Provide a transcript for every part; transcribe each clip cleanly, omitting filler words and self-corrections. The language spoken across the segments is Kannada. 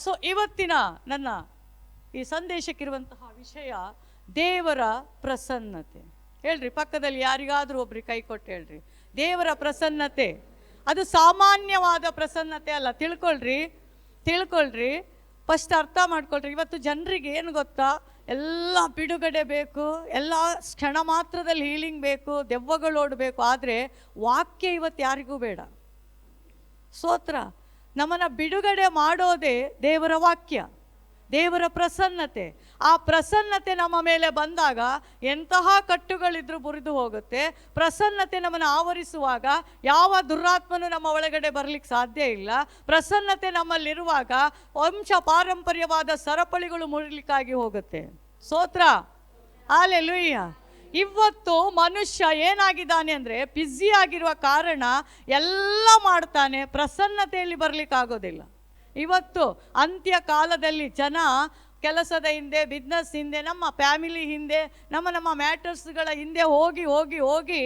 ಸೊ ಇವತ್ತಿನ ನನ್ನ ಈ ಸಂದೇಶಕ್ಕಿರುವಂತಹ ವಿಷಯ ದೇವರ ಪ್ರಸನ್ನತೆ. ಹೇಳ್ರಿ, ಪಕ್ಕದಲ್ಲಿ ಯಾರಿಗಾದ್ರೂ ಒಬ್ರಿಗೆ ಕೈ ಕೊಟ್ಟು ಹೇಳ್ರಿ, ದೇವರ ಪ್ರಸನ್ನತೆ ಅದು ಸಾಮಾನ್ಯವಾದ ಪ್ರಸನ್ನತೆ ಅಲ್ಲ. ತಿಳ್ಕೊಳ್ರಿ, ಫಸ್ಟ್ ಅರ್ಥ ಮಾಡ್ಕೊಳ್ರಿ. ಇವತ್ತು ಜನರಿಗೆ ಏನು ಗೊತ್ತಾ, ಎಲ್ಲ ಬಿಡುಗಡೆ ಬೇಕು, ಎಲ್ಲ ಕ್ಷಣ ಮಾತ್ರದಲ್ಲಿ ಹೀಲಿಂಗ್ ಬೇಕು, ದೆವ್ವಗಳು ಓಡಬೇಕು. ಆದರೆ ವಾಕ್ಯ ಇವತ್ತು ಯಾರಿಗೂ ಬೇಡ. ಸ್ತೋತ್ರ. ನಮ್ಮನ್ನು ಬಿಡುಗಡೆ ಮಾಡೋದೇ ದೇವರ ವಾಕ್ಯ, ದೇವರ ಪ್ರಸನ್ನತೆ. ಆ ಪ್ರಸನ್ನತೆ ನಮ್ಮ ಮೇಲೆ ಬಂದಾಗ ಎಂತಹ ಕಟ್ಟುಗಳಿದ್ರೂ ಮುರಿದು ಹೋಗುತ್ತೆ. ಪ್ರಸನ್ನತೆ ನಮ್ಮನ್ನು ಆವರಿಸುವಾಗ ಯಾವ ದುರಾತ್ಮನೂ ನಮ್ಮ ಒಳಗಡೆ ಬರಲಿಕ್ಕೆ ಸಾಧ್ಯ ಇಲ್ಲ. ಪ್ರಸನ್ನತೆ ನಮ್ಮಲ್ಲಿರುವಾಗ ವಂಶ ಪಾರಂಪರ್ಯವಾದ ಸರಪಳಿಗಳು ಮುರಿಲಿಕ್ಕಾಗಿ ಹೋಗುತ್ತೆ. ಸ್ತೋತ್ರ. ಹಲ್ಲೆಲೂಯಾ. ಇವತ್ತು ಮನುಷ್ಯ ಏನಾಗಿದ್ದಾನೆ ಅಂದರೆ, ಬ್ಯುಸಿ ಆಗಿರುವ ಕಾರಣ ಎಲ್ಲ ಮಾಡ್ತಾನೆ, ಪ್ರಸನ್ನತೆಯಲ್ಲಿ ಬರಲಿಕ್ಕಾಗೋದಿಲ್ಲ. ಇವತ್ತು ಅಂತ್ಯ ಕಾಲದಲ್ಲಿ ಜನ ಕೆಲಸದ ಹಿಂದೆ, ಬಿಸ್ನೆಸ್ ಹಿಂದೆ, ನಮ್ಮ ಫ್ಯಾಮಿಲಿ ಹಿಂದೆ, ನಮ್ಮ ಮ್ಯಾಟರ್ಸ್ಗಳ ಹಿಂದೆ ಹೋಗಿ ಹೋಗಿ ಹೋಗಿ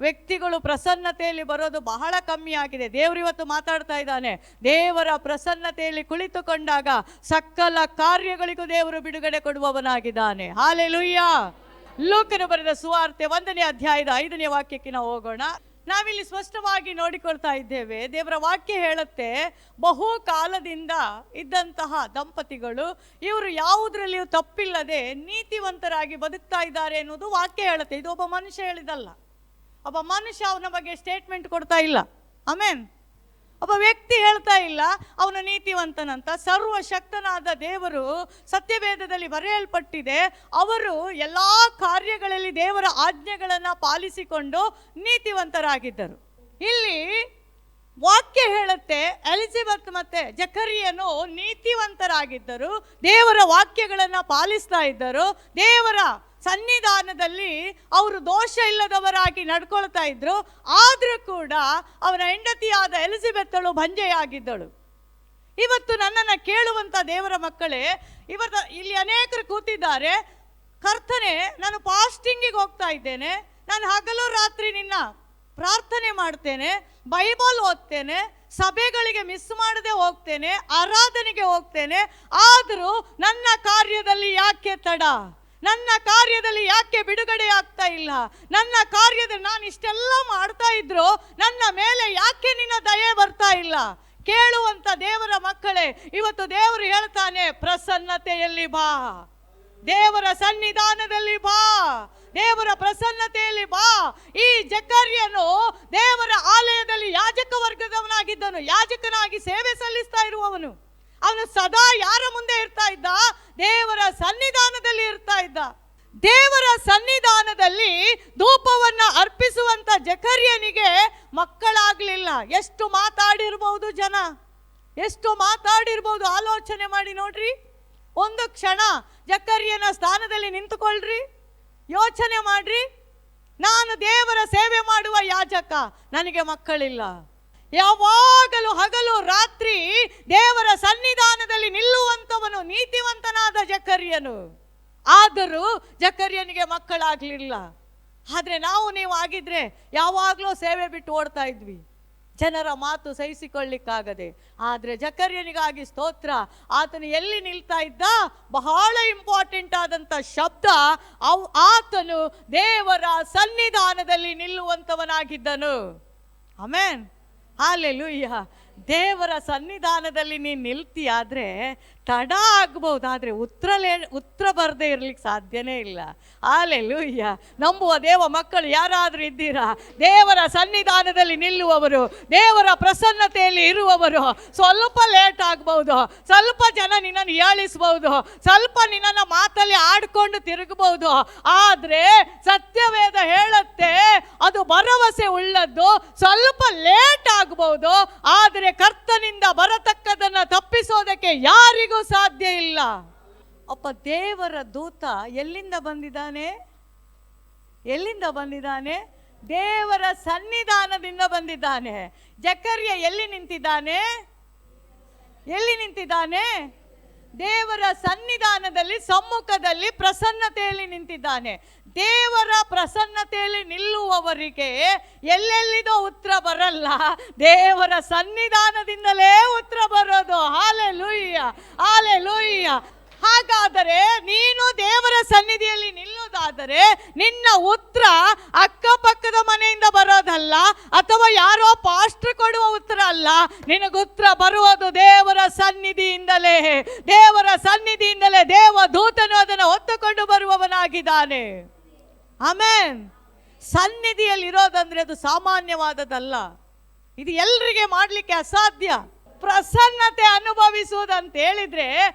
ವ್ಯಕ್ತಿಗಳು ಪ್ರಸನ್ನತೆಯಲ್ಲಿ ಬರೋದು ಬಹಳ ಕಮ್ಮಿ ಆಗಿದೆ. ದೇವರು ಇವತ್ತು ಮಾತಾಡ್ತಾ ಇದ್ದಾನೆ, ದೇವರ ಪ್ರಸನ್ನತೆಯಲ್ಲಿ ಕುಳಿತುಕೊಂಡಾಗ ಸಕಲ ಕಾರ್ಯಗಳಿಗೂ ದೇವರು ಬಿಡುಗಡೆ ಕೊಡುವವನಾಗಿದ್ದಾನೆ. ಹಲ್ಲೆಲೂಯಾ. ಲೂಕನು ಬರೆದ ಸುವಾರ್ತೆ 1ನೇ ಅಧ್ಯಾಯದ 5ನೇ ವಾಕ್ಯಕ್ಕೆ ನಾವು ಹೋಗೋಣ. ನಾವಿಲ್ಲಿ ಸ್ಪಷ್ಟವಾಗಿ ನೋಡಿಕೊಳ್ತಾ ಇದ್ದೇವೆ, ದೇವರ ವಾಕ್ಯ ಹೇಳುತ್ತೆ, ಬಹು ಕಾಲದಿಂದ ಇದ್ದಂತಹ ದಂಪತಿಗಳು ಇವರು ಯಾವುದರಲ್ಲಿಯೂ ತಪ್ಪಿಲ್ಲದೆ ನೀತಿವಂತರಾಗಿ ಬದುಕ್ತಾ ಇದ್ದಾರೆ ಎನ್ನುವುದು ವಾಕ್ಯ ಹೇಳುತ್ತೆ. ಇದು ಒಬ್ಬ ಮನುಷ್ಯ ಹೇಳಿದಲ್ಲ. ಒಬ್ಬ ಮನುಷ್ಯ ಅವನ ಬಗ್ಗೆ ಸ್ಟೇಟ್ಮೆಂಟ್ ಕೊಡ್ತಾ ಇಲ್ಲ. ಆಮೇನ್. ಒಬ್ಬ ವ್ಯಕ್ತಿ ಹೇಳ್ತಾ ಇಲ್ಲ ಅವನು ನೀತಿವಂತನಂತ. ಸರ್ವಶಕ್ತನಾದ ದೇವರು, ಸತ್ಯವೇದದಲ್ಲಿ ಬರೆಯಲ್ಪಟ್ಟಿದೆ, ಅವರು ಎಲ್ಲ ಕಾರ್ಯಗಳಲ್ಲಿ ದೇವರ ಆಜ್ಞೆಗಳನ್ನು ಪಾಲಿಸಿಕೊಂಡು ನೀತಿವಂತರಾಗಿದ್ದರು. ಇಲ್ಲಿ ವಾಕ್ಯ ಹೇಳುತ್ತೆ, ಎಲಿಜಬೆತ್ ಮತ್ತೆ ಜಕರಿಯನು ನೀತಿವಂತರಾಗಿದ್ದರು, ದೇವರ ವಾಕ್ಯಗಳನ್ನು ಪಾಲಿಸ್ತಾ ಇದ್ದರು, ದೇವರ ಸನ್ನಿಧಾನದಲ್ಲಿ ಅವರು ದೋಷ ಇಲ್ಲದವರಾಗಿ ನಡ್ಕೊಳ್ತಾ ಇದ್ರು. ಆದರೂ ಕೂಡ ಅವನ ಹೆಂಡತಿಯಾದ ಎಲಿಜಬೆತ್ತಳು ಬಂಜೆಯಾಗಿದ್ದಳು. ಇವತ್ತು ನನ್ನನ್ನು ಕೇಳುವಂಥ ದೇವರ ಮಕ್ಕಳೇ, ಇವತ್ತು ಇಲ್ಲಿ ಅನೇಕರು ಕೂತಿದ್ದಾರೆ. ಕರ್ತನೆ, ನಾನು ಫಾಸ್ಟಿಂಗಿಗೆ ಹೋಗ್ತಾ ಇದ್ದೇನೆ, ನಾನು ಹಗಲು ರಾತ್ರಿ ನಿನ್ನ ಪ್ರಾರ್ಥನೆ ಮಾಡ್ತೇನೆ, ಬೈಬಲ್ ಓದ್ತೇನೆ, ಸಭೆಗಳಿಗೆ ಮಿಸ್ ಮಾಡದೆ ಹೋಗ್ತೇನೆ, ಆರಾಧನೆಗೆ ಹೋಗ್ತೇನೆ, ಆದರೂ ನನ್ನ ಕಾರ್ಯದಲ್ಲಿ ಯಾಕೆ ತಡ? ನನ್ನ ಕಾರ್ಯದಲ್ಲಿ ಯಾಕೆ ಬಿಡುಗಡೆ ಆಗ್ತಾ ಇಲ್ಲ? ನನ್ನ ಕಾರ್ಯದಲ್ಲಿ ನಾನು ಇಷ್ಟೆಲ್ಲ ಮಾಡ್ತಾ ಇದ್ರು ನನ್ನ ಮೇಲೆ ಯಾಕೆ ನಿನ್ನ ದಯೆ ಬರ್ತಾ ಇಲ್ಲ? ಕೇಳುವಂತ ದೇವರ ಮಕ್ಕಳೇ, ಇವತ್ತು ದೇವರು ಹೇಳ್ತಾನೆ, ಪ್ರಸನ್ನತೆಯಲ್ಲಿ ಬಾ, ದೇವರ ಸನ್ನಿಧಾನದಲ್ಲಿ ಬಾ, ದೇವರ ಪ್ರಸನ್ನತೆಯಲ್ಲಿ ಬಾ. ಈ ಜಕರ್ಯನು ದೇವರ ಆಲಯದಲ್ಲಿ ಯಾಜಕ ವರ್ಗದವನಾಗಿದ್ದನು, ಯಾಜಕನಾಗಿ ಸೇವೆ ಸಲ್ಲಿಸ್ತಾ ಇರುವವನು. ಅವನು ಸದಾ ಯಾರ ಮುಂದೆ ಇರ್ತಾ ಇದ್ದ? ದೇವರ ಸನ್ನಿಧಾನದಲ್ಲಿ ಇರ್ತಾ ಇದ್ದ. ದೇವರ ಸನ್ನಿಧಾನದಲ್ಲಿ ಧೂಪವನ್ನ ಅರ್ಪಿಸುವಂತ ಜಕರ್ಯನಿಗೆ ಮಕ್ಕಳಾಗ್ಲಿಲ್ಲ. ಎಷ್ಟು ಮಾತಾಡಿರ್ಬಹುದು ಜನ, ಎಷ್ಟು ಮಾತಾಡಿರ್ಬಹುದು. ಆಲೋಚನೆ ಮಾಡಿ ನೋಡ್ರಿ, ಒಂದು ಕ್ಷಣ ಜಕರ್ಯನ ಸ್ಥಾನದಲ್ಲಿ ನಿಂತುಕೊಳ್ಳ್ರಿ, ಯೋಚನೆ ಮಾಡ್ರಿ. ನಾನು ದೇವರ ಸೇವೆ ಮಾಡುವ ಯಾಜಕ, ನನಗೆ ಮಕ್ಕಳಿಲ್ಲ. ಯಾವಾಗಲೂ ಹಗಲು ರಾತ್ರಿ ದೇವರ ಸನ್ನಿಧಾನದಲ್ಲಿ ನಿಲ್ಲುವಂತವನು ನೀತಿವಂತನಾದ ಜಕರ್ಯನು. ಆದರೂ ಜಕರ್ಯನಿಗೆ ಮಕ್ಕಳಾಗಲಿಲ್ಲ. ಆದರೆ ನೀವು ಆಗಿದ್ರೆ ಯಾವಾಗಲೂ ಸೇವೆ ಬಿಟ್ಟು ಓಡ್ತಾ ಇದ್ವಿ, ಜನರ ಮಾತು ಸಹಿಸಿಕೊಳ್ಳಿಕ್ಕಾಗದೆ. ಆದರೆ ಜಕರ್ಯನಿಗಾಗಿ ಸ್ತೋತ್ರ, ಆತನು ಎಲ್ಲಿ ನಿಲ್ತಾ ಇದ್ದ? ಬಹಳ ಇಂಪಾರ್ಟೆಂಟ್ ಆದಂಥ ಶಬ್ದ, ಆತನು ದೇವರ ಸನ್ನಿಧಾನದಲ್ಲಿ ನಿಲ್ಲುವಂತವನಾಗಿದ್ದನು. ಆಮೆನ್. ಹಲ್ಲೆಲೂಯಾ. ದೇವರ ಸನ್ನಿಧಾನದಲ್ಲಿ ನೀನು ನಿಲ್ತಿಯಾದರೆ ತಡ ಆಗ್ಬಹುದು, ಆದರೆ ಉತ್ತರ ಬರದೇ ಇರಲಿಕ್ಕೆ ಸಾಧ್ಯನೇ ಇಲ್ಲ. ಹಲ್ಲೆಲೂಯಾ. ನಂಬುವ ದೇವ ಮಕ್ಕಳು ಯಾರಾದರೂ ಇದ್ದೀರಾ? ದೇವರ ಸನ್ನಿಧಾನದಲ್ಲಿ ನಿಲ್ಲುವವರು, ದೇವರ ಪ್ರಸನ್ನತೆಯಲ್ಲಿ ಇರುವವರು. ಸ್ವಲ್ಪ ಲೇಟ್ ಆಗ್ಬಹುದು, ಸ್ವಲ್ಪ ಜನ ನಿನ್ನನ್ನು ಹೀಯಾಳಿಸಬಹುದು, ಸ್ವಲ್ಪ ನಿನ್ನನ್ನು ಮಾತಲ್ಲಿ ಆಡ್ಕೊಂಡು ತಿರುಗಬಹುದು. ಆದರೆ ಸತ್ಯವೇದ ಹೇಳುತ್ತೆ, ಅದು ಭರವಸೆ ಉಳ್ಳದ್ದು. ಸ್ವಲ್ಪ ಲೇಟ್ ಆಗಬಹುದು, ಆದರೆ ಕರ್ತನಿಂದ ಬರತಕ್ಕದನ್ನು ತಪ್ಪಿಸೋದಕ್ಕೆ ಯಾರಿಗೂ ಸಾಧ್ಯ ಇಲ್ಲ. ಒಬ್ಬ ದೇವರ ದೂತ ಎಲ್ಲಿಂದ ಬಂದಿದ್ದಾನೆ? ಎಲ್ಲಿಂದ ಬಂದಿದ್ದಾನೆ? ದೇವರ ಸನ್ನಿಧಾನದಿಂದ ಬಂದಿದ್ದಾನೆ. ಜಕರ್ಯ ಎಲ್ಲಿ ನಿಂತಿದ್ದಾನೆ? ಎಲ್ಲಿ ನಿಂತಿದ್ದಾನೆ? ದೇವರ ಸನ್ನಿಧಾನದಲ್ಲಿ, ಸಮ್ಮುಖದಲ್ಲಿ, ಪ್ರಸನ್ನತೆಯಲ್ಲಿ ನಿಂತಿದ್ದಾನೆ. ದೇವರ ಪ್ರಸನ್ನತೆಯಲ್ಲಿ ನಿಲ್ಲುವವರಿಗೆ ಎಲ್ಲೆಲ್ಲಿದೋ ಉತ್ತರ ಬರಲ್ಲ, ದೇವರ ಸನ್ನಿಧಾನದಿಂದಲೇ ಉತ್ತರ ಬರೋದು. Hallelujah, hallelujah. ಹಾಗಾದರೆ ನೀನು ದೇವರ ಸನ್ನಿಧಿಯಲ್ಲಿ ನಿಲ್ಲುವುದಾದರೆ ನಿನ್ನ ಉತ್ತರ ಅಕ್ಕಪಕ್ಕದ ಮನೆಯಿಂದ ಬರೋದಲ್ಲ, ಅಥವಾ ಯಾರೋ ಪಾಸ್ಟರ್ ಕೊಡುವ ಉತ್ತರ ಅಲ್ಲ. ನಿನಗೆ ಉತ್ತರ ಬರುವುದು ದೇವರ ಸನ್ನಿಧಿಯಿಂದಲೇ. ದೇವರ ಸನ್ನಿಧಿಯಿಂದಲೇ ದೇವದೂತನು ಅದನ್ನು ಹೊತ್ತುಕೊಂಡು ಬರುವವನಾಗಿದ್ದಾನೆ. ಆಮೆನ್. ಸನ್ನಿಧಿಯಲ್ಲಿ ಇರೋದಂದ್ರೆ ಅದು ಸಾಮಾನ್ಯವಾದದಲ್ಲ. ಇದು ಎಲ್ರಿಗೆ ಮಾಡಲಿಕ್ಕೆ ಅಸಾಧ್ಯ. ಪ್ರಸನ್ನತೆ ಅನುಭವಿಸುವುದಂತ ಹೇಳಿದ್ರೆ,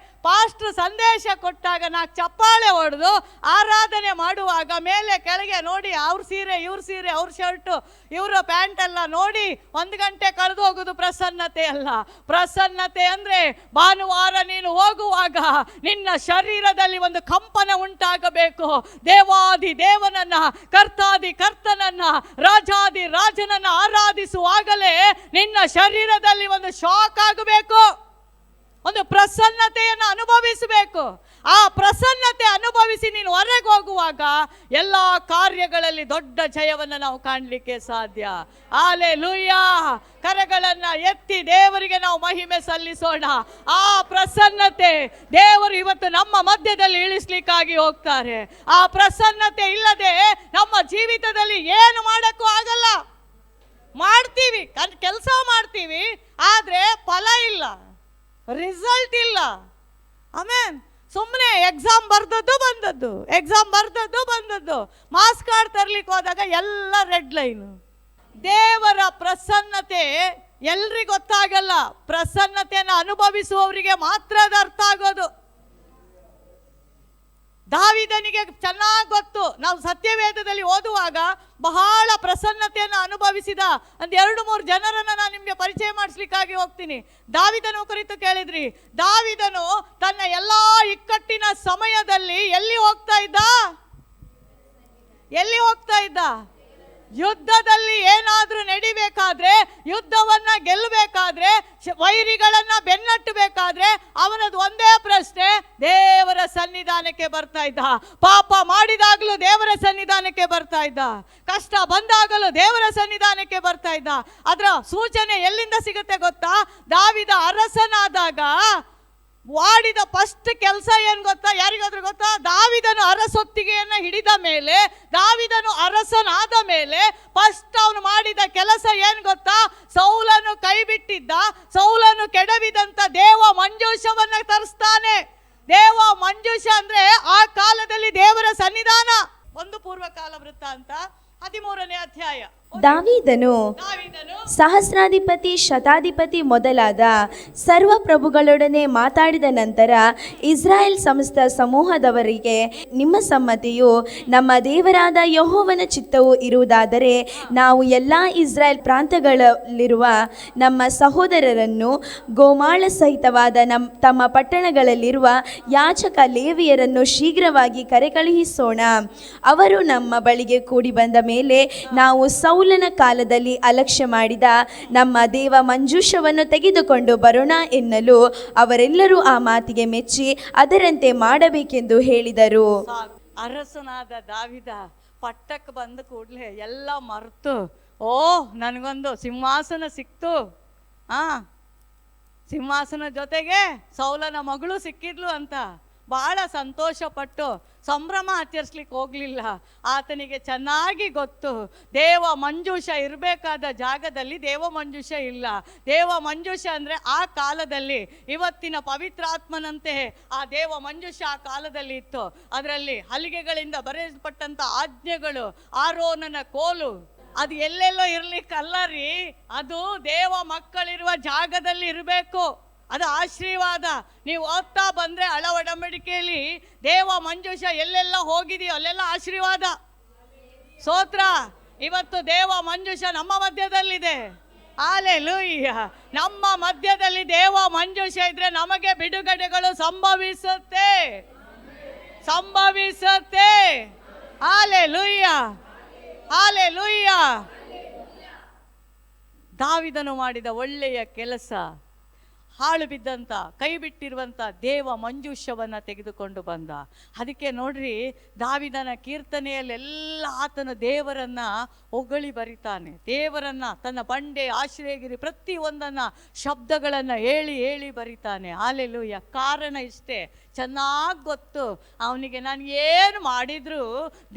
ಪಾಸ್ಟರ್ ಸಂದೇಶ ಕೊಟ್ಟಾಗ ನಾಲ್ಕು ಚಪ್ಪಾಳೆ ಹೊಡೆದು ಆರಾಧನೆ ಮಾಡುವಾಗ ಮೇಲೆ ಕೆಳಗೆ ನೋಡಿ, ಅವ್ರ ಸೀರೆ ಇವ್ರ ಸೀರೆ, ಅವ್ರ ಶರ್ಟು ಇವರ ಪ್ಯಾಂಟ್ ಎಲ್ಲ ನೋಡಿ 1 ಗಂಟೆ ಕಳೆದು ಹೋಗೋದು ಪ್ರಸನ್ನತೆ ಅಲ್ಲ. ಪ್ರಸನ್ನತೆ ಅಂದ್ರೆ ಭಾನುವಾರ ನೀನು ಹೋಗುವಾಗ ನಿನ್ನ ಶರೀರದಲ್ಲಿ ಒಂದು ಕಂಪನ ಉಂಟಾಗಬೇಕು. ದೇವಾದಿ ದೇವನನ್ನ, ಕರ್ತಾದಿ ಕರ್ತನನ್ನ, ರಾಜಾದಿ ರಾಜನನ್ನ ಆರಾಧಿಸುವಾಗಲೇ ನಿನ್ನ ಶರೀರದಲ್ಲಿ ಒಂದು ಶಾಕ್ ಆಗಬೇಕು, ಒಂದು ಪ್ರಸನ್ನತೆಯನ್ನು ಅನುಭವಿಸಬೇಕು. ಆ ಪ್ರಸನ್ನತೆ ಅನುಭವಿಸಿ ನೀನು ಹೊರಗೆ ಹೋಗುವಾಗ ಎಲ್ಲ ಕಾರ್ಯಗಳಲ್ಲಿ ದೊಡ್ಡ ಜಯವನ್ನು ನಾವು ಕಾಣಲಿಕ್ಕೆ ಸಾಧ್ಯ. ಹಲ್ಲೆಲೂಯಾ. ಕರಗಳನ್ನು ಎತ್ತಿ ದೇವರಿಗೆ ನಾವು ಮಹಿಮೆ ಸಲ್ಲಿಸೋಣ. ಆ ಪ್ರಸನ್ನತೆ ದೇವರು ಇವತ್ತು ನಮ್ಮ ಮಧ್ಯದಲ್ಲಿ ಇಳಿಸ್ಲಿಕ್ಕಾಗಿ ಹೋಗ್ತಾರೆ. ಆ ಪ್ರಸನ್ನತೆ ಇಲ್ಲದೆ ನಮ್ಮ ಜೀವಿತದಲ್ಲಿ ಏನು ಮಾಡಕ್ಕೂ ಆಗಲ್ಲ. ಮಾಡ್ತೀವಿ, ಕೆಲಸ ಮಾಡ್ತೀವಿ, ಆದರೆ ಫಲ ಇಲ್ಲ, ರಿಸಲ್ಟ್ ಇಲ್ಲ. ಆಮೇನ್. ಸುಮ್ಮನೆ ಎಕ್ಸಾಮ್ ಬರ್ದದ್ದು ಬಂದದ್ದು, ಎಕ್ಸಾಮ್ ಬರ್ದದ್ದು ಬಂದದ್ದು. ಮಾರ್ಕ್ಸ್ ಕಾರ್ಡ್ ತರ್ಲಿಕ್ಕೆ ಹೋದಾಗ ಎಲ್ಲ ರೆಡ್ ಲೈನು. ದೇವರ ಪ್ರಸನ್ನತೆ ಎಲ್ರಿಗೂ ಗೊತ್ತಾಗಲ್ಲ, ಪ್ರಸನ್ನತೆಯನ್ನು ಅನುಭವಿಸುವವರಿಗೆ ಮಾತ್ರ ಅದು ಅರ್ಥ ಆಗೋದು. ದಾವೀದನಿಗೆ ಚೆನ್ನಾಗಿ ಗೊತ್ತು. ನಾವು ಸತ್ಯವೇದದಲ್ಲಿ ಓದುವಾಗ ಬಹಳ ಪ್ರಸನ್ನತೆಯನ್ನು ಅನುಭವಿಸಿದ 2-3 ಜನರನ್ನು ನಾನು ನಿಮಗೆ ಪರಿಚಯ ಮಾಡಿಸ್ಲಿಕ್ಕಾಗಿ ಹೋಗ್ತೀನಿ. ದಾವೀದನ ಕುರಿತು ಕೇಳಿದ್ರಿ. ದಾವೀದನು ತನ್ನ ಎಲ್ಲ ಇಕ್ಕಟ್ಟಿನ ಸಮಯದಲ್ಲಿ ಎಲ್ಲಿ ಹೋಗ್ತಾ ಇದ್ದ? ಎಲ್ಲಿ ಹೋಗ್ತಾ ಇದ್ದ? ಯುದ್ಧದಲ್ಲಿ ಏನಾದ್ರೂ ನಡಿಬೇಕಾದ್ರೆ, ಯುದ್ಧವನ್ನ ಗೆಲ್ಲಬೇಕಾದ್ರೆ, ವೈರಿಗಳನ್ನ ಬೆನ್ನಟ್ಟಬೇಕಾದ್ರೆ ಅವನದು ಒಂದೇ ಪ್ರಶ್ನೆ, ದೇವರ ಸನ್ನಿಧಾನಕ್ಕೆ ಬರ್ತಾ ಇದ್ದ. ಪಾಪ ಮಾಡಿದಾಗಲೂ ದೇವರ ಸನ್ನಿಧಾನಕ್ಕೆ ಬರ್ತಾ ಇದ್ದ. ಕಷ್ಟ ಬಂದಾಗಲೂ ದೇವರ ಸನ್ನಿಧಾನಕ್ಕೆ ಬರ್ತಾ ಇದ್ದ. ಅದರ ಸೂಚನೆ ಎಲ್ಲಿಂದ ಸಿಗುತ್ತೆ ಗೊತ್ತಾ? ದಾವೀದ ಅರಸನಾದಾಗ ಮಾಡಿದ ಫಸ್ಟ್ ಕೆಲಸ ಏನ್ ಗೊತ್ತಾ? ಯಾರಿಗಾದ್ರೂ ಗೊತ್ತಾ? ದಾವೀದನು ಅರಸೊತ್ತಿಗೆಯನ್ನು ಹಿಡಿದ ಮೇಲೆ, ದಾವೀದನು ಅರಸನಾದ ಮೇಲೆ ಫಸ್ಟ್ ಅವನು ಮಾಡಿದ ಕೆಲಸ ಏನ್ ಗೊತ್ತಾ? ಸೌಲನು ಕೈ ಬಿಟ್ಟಿದ್ದ, ಸೌಲನು ಕೆಡವಿದಂತ ದೇವ ಮಂಜೂಷವನ್ನ ತರಿಸ್ತಾನೆ. ದೇವ ಮಂಜೂಷ ಅಂದ್ರೆ ಆ ಕಾಲದಲ್ಲಿ ದೇವರ ಸನ್ನಿಧಾನ. 1 ಪೂರ್ವಕಾಲ ವೃತ್ತಾಂತ 13ನೇ ಅಧ್ಯಾಯ. ದಾವೀದನು ಸಹಸ್ರಾಧಿಪತಿ, ಶತಾಧಿಪತಿ ಮೊದಲಾದ ಸರ್ವ ಪ್ರಭುಗಳೊಡನೆ ಮಾತಾಡಿದ ನಂತರ ಇಸ್ರಾಯೇಲ್ ಸಮಸ್ತ ಸಮೂಹದವರಿಗೆ, ನಿಮ್ಮ ಸಮ್ಮತಿಯು ನಮ್ಮ ದೇವರಾದ ಯೆಹೋವನ ಚಿತ್ತವು ಇರುವುದಾದರೆ ನಾವು ಎಲ್ಲ ಇಸ್ರಾಯೇಲ್ ಪ್ರಾಂತ್ಯಗಳಲ್ಲಿರುವ ನಮ್ಮ ಸಹೋದರರನ್ನು ಗೋಮಾಳ ಸಹಿತವಾದ ತಮ್ಮ ಪಟ್ಟಣಗಳಲ್ಲಿರುವ ಯಾಜಕ ಲೇವಿಯರನ್ನು ಶೀಘ್ರವಾಗಿ ಕರೆಕಳುಹಿಸೋಣ. ಅವರು ನಮ್ಮ ಬಳಿಗೆ ಕೂಡಿ ಬಂದ ಮೇಲೆ ನಾವು ಸೌಲನ ಕಾಲದಲ್ಲಿ ಅಲಕ್ಷ್ಯ ಮಾಡಿದ ನಮ್ಮ ದೇವ ಮಂಜೂಷವನ್ನು ತೆಗೆದುಕೊಂಡು ಬರೋಣ ಎನ್ನಲು ಅವರೆಲ್ಲರೂ ಆ ಮಾತಿಗೆ ಮೆಚ್ಚಿ ಅದರಂತೆ ಮಾಡಬೇಕೆಂದು ಹೇಳಿದರು. ಅರಸನಾದ ದಾವೀದ ಪಟ್ಟಕ್ಕೆ ಬಂದ ಕೂಡಲೇ ಎಲ್ಲ ಮರೆತು, ಓ ನನಗೊಂದು ಸಿಂಹಾಸನ ಸಿಕ್ತು, ಸಿಂಹಾಸನ ಜೊತೆಗೆ ಸೌಲನ ಮಗಳು ಸಿಕ್ಕಿದ್ಲು ಅಂತ ಬಹಳ ಸಂತೋಷಪಟ್ಟು ಸಂಭ್ರಮ ಆಚರಿಸ್ಲಿಕ್ಕೆ ಹೋಗಲಿಲ್ಲ. ಆತನಿಗೆ ಚೆನ್ನಾಗಿ ಗೊತ್ತು, ದೇವ ಮಂಜೂಷ ಇರಬೇಕಾದ ಜಾಗದಲ್ಲಿ ದೇವ ಮಂಜೂಷ ಇಲ್ಲ. ದೇವ ಮಂಜೂಷ ಅಂದರೆ ಆ ಕಾಲದಲ್ಲಿ ಇವತ್ತಿನ ಪವಿತ್ರಾತ್ಮನಂತೆ ಆ ದೇವ ಮಂಜೂಷ ಆ ಕಾಲದಲ್ಲಿ ಇತ್ತು. ಅದರಲ್ಲಿ ಹಲಿಗೆಗಳಿಂದ ಬರೆಯಲ್ಪಟ್ಟಂಥ ಆಜ್ಞೆಗಳು, ಆರೋನನ ಕೋಲು, ಅದು ಎಲ್ಲೆಲ್ಲೋ ಇರ್ಲಿಕ್ಕಲ್ಲ ರೀ, ಅದು ದೇವ ಮಕ್ಕಳಿರುವ ಜಾಗದಲ್ಲಿ ಇರಬೇಕು. ಅದು ಆಶೀರ್ವಾದ. ನೀವು ಓದ್ತಾ ಬಂದ್ರೆ ಒಡಂಬಡಿಕೆಯಲ್ಲಿ ದೇವ ಮಂಜೂಷ ಎಲ್ಲೆಲ್ಲ ಹೋಗಿದೆಯೋ ಅಲ್ಲೆಲ್ಲ ಆಶೀರ್ವಾದ. ಸ್ತೋತ್ರ. ಇವತ್ತು ದೇವ ಮಂಜೂಷ ನಮ್ಮ ಮಧ್ಯದಲ್ಲಿದೆ. ಹಲ್ಲೆಲೂಯಾ. ನಮ್ಮ ಮಧ್ಯದಲ್ಲಿ ದೇವ ಮಂಜೂಷ ಇದ್ರೆ ನಮಗೆ ಬಿಡುಗಡೆಗಳು ಸಂಭವಿಸುತ್ತೆ. Hallelujah, hallelujah. ದಾವೀದನು ಮಾಡಿದ ಒಳ್ಳೆಯ ಕೆಲಸ, ಹಾಳು ಬಿದ್ದಂಥ ಕೈ ಬಿಟ್ಟಿರುವಂಥ ದೇವ ಮಂಜೂಷವನ್ನು ತೆಗೆದುಕೊಂಡು ಬಂದ. ಅದಕ್ಕೆ ನೋಡ್ರಿ, ದಾವಿದನ ಕೀರ್ತನೆಯಲ್ಲೆಲ್ಲ ಆತನ ದೇವರನ್ನು ಹೊಗಳಿ ಬರಿತಾನೆ. ದೇವರನ್ನು, ತನ್ನ ಬಂಡೆ, ಆಶ್ರಯಗಿರಿ, ಪ್ರತಿಯೊಂದನ್ನು ಶಬ್ದಗಳನ್ನು ಹೇಳಿ ಹೇಳಿ ಬರಿತಾನೆ. ಹಾಲೆಲೂಯ. ಕಾರಣ ಇಷ್ಟೇ, ಚೆನ್ನಾಗಿ ಗೊತ್ತು ಅವನಿಗೆ, ನಾನು ಏನು ಮಾಡಿದ್ರು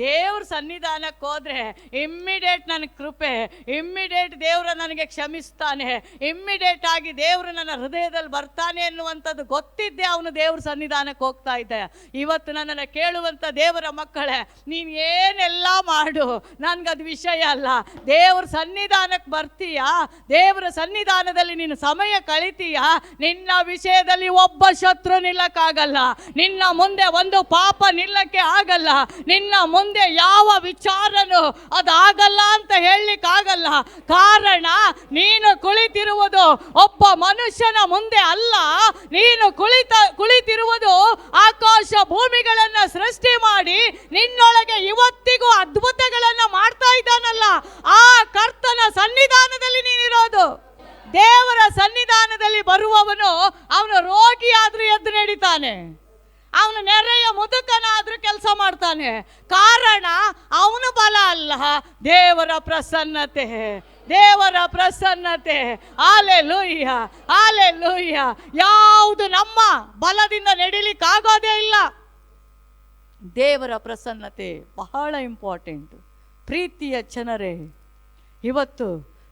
ದೇವ್ರ ಸನ್ನಿಧಾನಕ್ಕೆ ಹೋದರೆ ಇಮ್ಮಿಡಿಯೇಟ್ ನನಗೆ ಕೃಪೆ, ಇಮ್ಮಿಡಿಯೇಟ್ ದೇವರು ನನಗೆ ಕ್ಷಮಿಸ್ತಾನೆ, ಇಮ್ಮಿಡಿಯೇಟ್ ಆಗಿ ದೇವರು ನನ್ನ ಹೃದಯದಲ್ಲಿ ಬರ್ತಾನೆ ಎನ್ನುವಂಥದ್ದು ಗೊತ್ತಿದ್ದೆ ಅವನು ದೇವ್ರ ಸನ್ನಿಧಾನಕ್ಕೆ ಹೋಗ್ತಾ ಇದ್ದೆ. ಇವತ್ತು ನನ್ನನ್ನು ಕೇಳುವಂಥ ದೇವರ ಮಕ್ಕಳೇ, ನೀನು ಏನೆಲ್ಲ ಮಾಡು, ನನಗದು ವಿಷಯ ಅಲ್ಲ. ದೇವ್ರ ಸನ್ನಿಧಾನಕ್ಕೆ ಬರ್ತೀಯಾ, ದೇವರ ಸನ್ನಿಧಾನದಲ್ಲಿ ನೀನು ಸಮಯ ಕಳಿತೀಯಾ, ನಿನ್ನ ವಿಷಯದಲ್ಲಿ ಒಬ್ಬ ಶತ್ರು ನಿಲ್ಲಕ್ಕಾಗಲ್ಲ, ನಿನ್ನ ಮುಂದೆ ಒಂದು ಪಾಪ ನಿಲ್ಲಕ್ಕೆ ಆಗಲ್ಲ, ನಿನ್ನ ಮುಂದೆ ಯಾವ ವಿಚಾರನೂ ಅದಾಗಲ್ಲ ಅಂತ ಹೇಳಲಿಕ್ಕಾಗಲ್ಲ. ಕಾರಣ, ನೀನು ಕುಳಿತಿರುವುದು ಒಬ್ಬ ಮನುಷ್ಯನ ಮುಂದೆ ಅಲ್ಲ, ನೀನು ಕುಳಿತಿರುವುದು ಆಕಾಶ ಭೂಮಿಗಳನ್ನು ಸೃಷ್ಟಿ ಮಾಡಿ ನಿನ್ನೊಳಗೆ ಇವತ್ತಿಗೂ ಅದ್ಭುತಗಳನ್ನು ಮಾಡ್ತಾ ಇದ್ದಾನಲ್ಲ, ಆ ಕರ್ತನ ಸನ್ನಿಧಾನದಲ್ಲಿ ನೀನಿರೋದು. ದೇವರ ಸನ್ನಿಧಾನದಲ್ಲಿ ಬರುವವನು ಅವನು ರೋಗಿಯಾದ್ರೂ ಎದ್ದು ನಡೀತಾನೆ, ಅವನು ನೆರೆಯ ಮುದುಕನಾದ್ರೂ ಕೆಲಸ ಮಾಡ್ತಾನೆ. ಕಾರಣ ಅವನು ಬಲ ಅಲ್ಲ, ದೇವರ ಪ್ರಸನ್ನತೆ, ದೇವರ ಪ್ರಸನ್ನತೆ. Hallelujah, hallelujah. ಯಾವುದು ನಮ್ಮ ಬಲದಿಂದ ನಡಿಲಿಕ್ಕಾಗೋದೇ ಇಲ್ಲ. ದೇವರ ಪ್ರಸನ್ನತೆ ಬಹಳ ಇಂಪಾರ್ಟೆಂಟ್. ಪ್ರೀತಿಯ ಜನರೇ, ಇವತ್ತು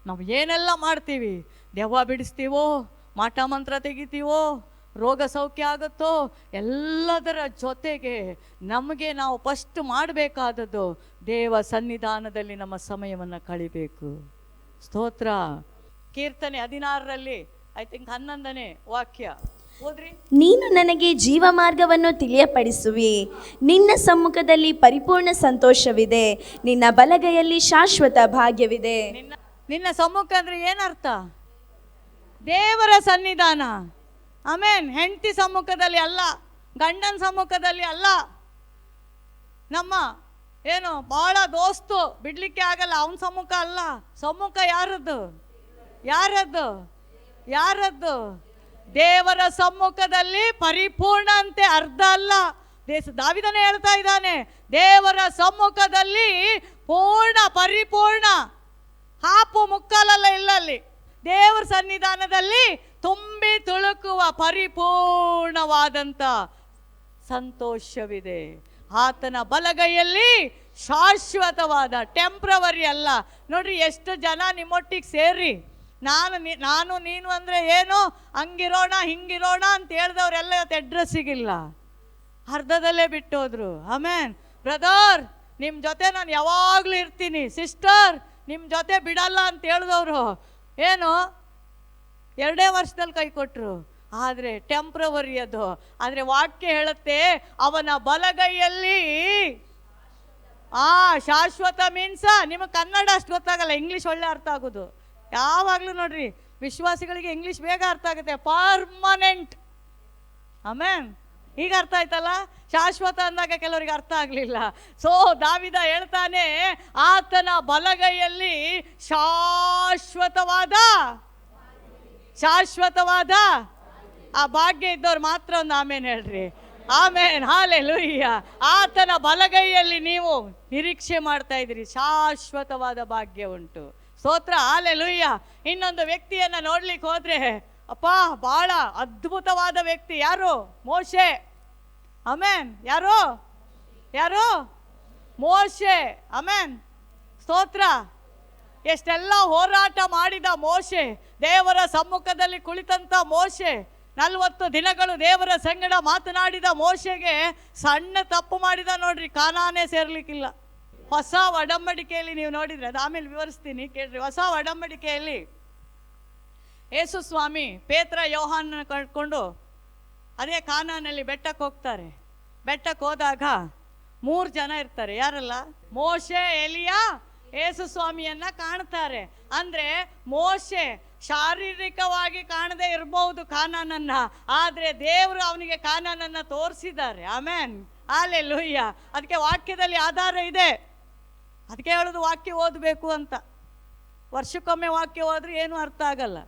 ನಾವು ಏನೆಲ್ಲ ಮಾಡ್ತೀವಿ, ದೆವ್ವ ಬಿಡಿಸ್ತೀವೋ, ಮಾಟ ಮಂತ್ರ ತೆಗಿತೀವೋ, ರೋಗ ಸೌಖ್ಯ ಆಗುತ್ತೋ, ಎಲ್ಲದರ ಜೊತೆಗೆ ನಮಗೆ ನಾವು ಫಸ್ಟ್ ಮಾಡಬೇಕಾದದ್ದು ದೇವ ಸನ್ನಿಧಾನದಲ್ಲಿ ನಮ್ಮ ಸಮಯವನ್ನು ಕಳಿಬೇಕು. ಸ್ತೋತ್ರ. ಕೀರ್ತನೆ 16ರಲ್ಲಿ ಐ ಥಿಂಕ್ 11ನೇ ವಾಕ್ಯ ಓದ್ರಿ. ನೀನು ನನಗೆ ಜೀವ ಮಾರ್ಗವನ್ನು ತಿಳಿಯಪಡಿಸುವಿ, ನಿನ್ನ ಸಮ್ಮುಖದಲ್ಲಿ ಪರಿಪೂರ್ಣ ಸಂತೋಷವಿದೆ, ನಿನ್ನ ಬಲಗೈಯಲ್ಲಿ ಶಾಶ್ವತ ಭಾಗ್ಯವಿದೆ. ನಿನ್ನ ಸಮ್ಮುಖ ಅಂದ್ರೆ ಏನರ್ಥ? ದೇವರ ಸನ್ನಿಧಾನ. ಆಮೇನ್. ಹೆಂಡತಿ ಸಮ್ಮುಖದಲ್ಲಿ ಅಲ್ಲ, ಗಂಡನ ಸಮ್ಮುಖದಲ್ಲಿ ಅಲ್ಲ, ನಮ್ಮ ಏನು ಬಹಳ ದೋಸ್ತು ಬಿಡ್ಲಿಕ್ಕೆ ಆಗಲ್ಲ ಅವನ ಸಮ್ಮುಖ ಅಲ್ಲ. ಸಮ್ಮುಖ ಯಾರದ್ದು? ಯಾರದ್ದು? ಯಾರದ್ದು? ದೇವರ ಸಮ್ಮುಖದಲ್ಲಿ ಪರಿಪೂರ್ಣ ಅಂತೆ, ಅರ್ಧ ಅಲ್ಲ. ದಾವಿದನೇ ಹೇಳ್ತಾ ಇದ್ದಾನೆ, ದೇವರ ಸಮ್ಮುಖದಲ್ಲಿ ಪೂರ್ಣ, ಪರಿಪೂರ್ಣ, ಹಾಪು ಮುಕ್ಕಾಲಲ್ಲ ಇಲ್ಲಲ್ಲಿ. ದೇವರ ಸನ್ನಿಧಾನದಲ್ಲಿ ತುಂಬಿ ತುಳುಕುವ ಪರಿಪೂರ್ಣವಾದಂಥ ಸಂತೋಷವಿದೆ. ಆತನ ಬಲಗೈಯಲ್ಲಿ ಶಾಶ್ವತವಾದ, ಟೆಂಪ್ರವರಿ ಅಲ್ಲ. ನೋಡ್ರಿ, ಎಷ್ಟು ಜನ ನಿಮ್ಮೊಟ್ಟಿಗೆ ಸೇರಿ ನಾನು ನೀನು ಅಂದರೆ ಏನು, ಹಂಗಿರೋಣ ಹಿಂಗಿರೋಣ ಅಂತ ಹೇಳಿದವರೆಲ್ಲ ಇವತ್ತು ಅಡ್ರೆಸ್ ಸಿಗಿಲ್ಲ, ಅರ್ಧದಲ್ಲೇ ಬಿಟ್ಟೋದ್ರು. ಆಮೇನ್. ಬ್ರದರ್, ನಿಮ್ಮ ಜೊತೆ ನಾನು ಯಾವಾಗಲೂ ಇರ್ತೀನಿ, ಸಿಸ್ಟರ್ ನಿಮ್ಮ ಜೊತೆ ಬಿಡಲ್ಲ ಅಂತ ಹೇಳಿದವರು ಏನು 2 ವರ್ಷದಲ್ಲಿ ಕೈ ಕೊಟ್ಟರು. ಆದರೆ ಟೆಂಪ್ರವರಿ ಅದು. ಆದರೆ ವಾಕ್ಯ ಹೇಳುತ್ತೆ, ಅವನ ಬಲಗೈಯಲ್ಲಿ ಶಾಶ್ವತ ಮೀನ್ಸ. ನಿಮಗೆ ಕನ್ನಡ ಅಷ್ಟು ಗೊತ್ತಾಗಲ್ಲ, ಇಂಗ್ಲೀಷ್ ಒಳ್ಳೆ ಅರ್ಥ ಆಗೋದು. ಯಾವಾಗಲೂ ನೋಡ್ರಿ, ವಿಶ್ವಾಸಿಗಳಿಗೆ ಇಂಗ್ಲೀಷ್ ಬೇಗ ಅರ್ಥ ಆಗುತ್ತೆ. ಪರ್ಮನೆಂಟ್. ಆಮೇನ್. ಈಗ ಅರ್ಥ ಆಯ್ತಲ್ಲ? ಶಾಶ್ವತ ಅಂದಾಗ ಕೆಲವರಿಗೆ ಅರ್ಥ ಆಗಲಿಲ್ಲ. ಸೊ ದಾವಿದ ಹೇಳ್ತಾನೆ, ಆತನ ಬಲಗೈಯಲ್ಲಿ ಶಾಶ್ವತವಾದ ಆ ಭಾಗ್ಯ ಇದ್ದವ್ರು ಮಾತ್ರ ಒಂದು ಆಮೇನ್ ಹೇಳ್ರಿ. ಆಮೇನ್. ಹಾಲೆಲೂಯ್ಯ. ಆತನ ಬಲಗೈಯಲ್ಲಿ ನೀವು ನಿರೀಕ್ಷೆ ಮಾಡ್ತಾ ಇದ್ದೀರಿ, ಶಾಶ್ವತವಾದ ಭಾಗ್ಯ ಉಂಟು. ಸ್ತೋತ್ರ. ಹಾಲೆಲೂಯ್ಯ. ಇನ್ನೊಂದು ವ್ಯಕ್ತಿಯನ್ನು ನೋಡ್ಲಿಕ್ಕೆ ಹೋದ್ರೆ, ಅಪ್ಪ ಬಹಳ ಅದ್ಭುತವಾದ ವ್ಯಕ್ತಿ. ಯಾರು? ಮೋಶೆ. ಆಮೇನ್. ಯಾರು? ಮೋಶೆ. ಆಮೇನ್. ಸ್ತೋತ್ರ. ಎಷ್ಟೆಲ್ಲ ಹೋರಾಟ ಮಾಡಿದ ಮೋಶೆ, ದೇವರ ಸಮ್ಮುಖದಲ್ಲಿ ಕುಳಿತಂತ ಮೋಶೆ, 40 ದಿನಗಳು ದೇವರ ಸಂಗಡ ಮಾತನಾಡಿದ ಮೋಶೆಗೆ ಸಣ್ಣ ತಪ್ಪು ಮಾಡಿದ ನೋಡ್ರಿ, ಕಾನಾನೇ ಸೇರ್ಲಿಕ್ಕಿಲ್ಲ. ಹೊಸ ಒಡಂಬಡಿಕೆಯಲ್ಲಿ ನೀವು ನೋಡಿದ್ರೆ, ಅದು ಆಮೇಲೆ ವಿವರಿಸ್ತೀನಿ ಕೇಳ್ರಿ. ಹೊಸ ಒಡಂಬಡಿಕೆಯಲ್ಲಿ ಯೇಸು ಸ್ವಾಮಿ ಪೇತ್ರ ಯೋಹಾನನ ಕಳ್ಕೊಂಡು ಅದೇ ಕಾನಾನಲ್ಲಿ ಬೆಟ್ಟಕ್ಕೆ ಹೋಗ್ತಾರೆ. ಬೆಟ್ಟಕ್ಕೆ ಹೋದಾಗ 3 ಜನ ಇರ್ತಾರೆ. ಯಾರಲ್ಲ? ಮೋಶೆ, ಎಲಿಯಾ, ಯೇಸು ಸ್ವಾಮಿಯನ್ನ ಕಾಣ್ತಾರೆ. ಅಂದ್ರೆ ಮೋಶೆ ಶಾರೀರಿಕವಾಗಿ ಕಾಣದೇ ಇರಬಹುದು ಕಾನಾನನ್ನ, ಆದ್ರೆ ದೇವರು ಅವನಿಗೆ ಕಾನಾನನ್ನ ತೋರಿಸಿದ್ದಾರೆ. ಆಮೇನ್. ಹಾಲೆಲೂಯ್ಯ. ಅದಕ್ಕೆ ವಾಕ್ಯದಲ್ಲಿ ಆಧಾರ ಇದೆ. ಅದಕ್ಕೆ ಹೇಳೋದು ವಾಕ್ಯ ಓದಬೇಕು ಅಂತ. ವರ್ಷಕ್ಕೊಮ್ಮೆ ವಾಕ್ಯ ಹೋದ್ರೆ ಏನು ಅರ್ಥ ಆಗಲ್ಲ.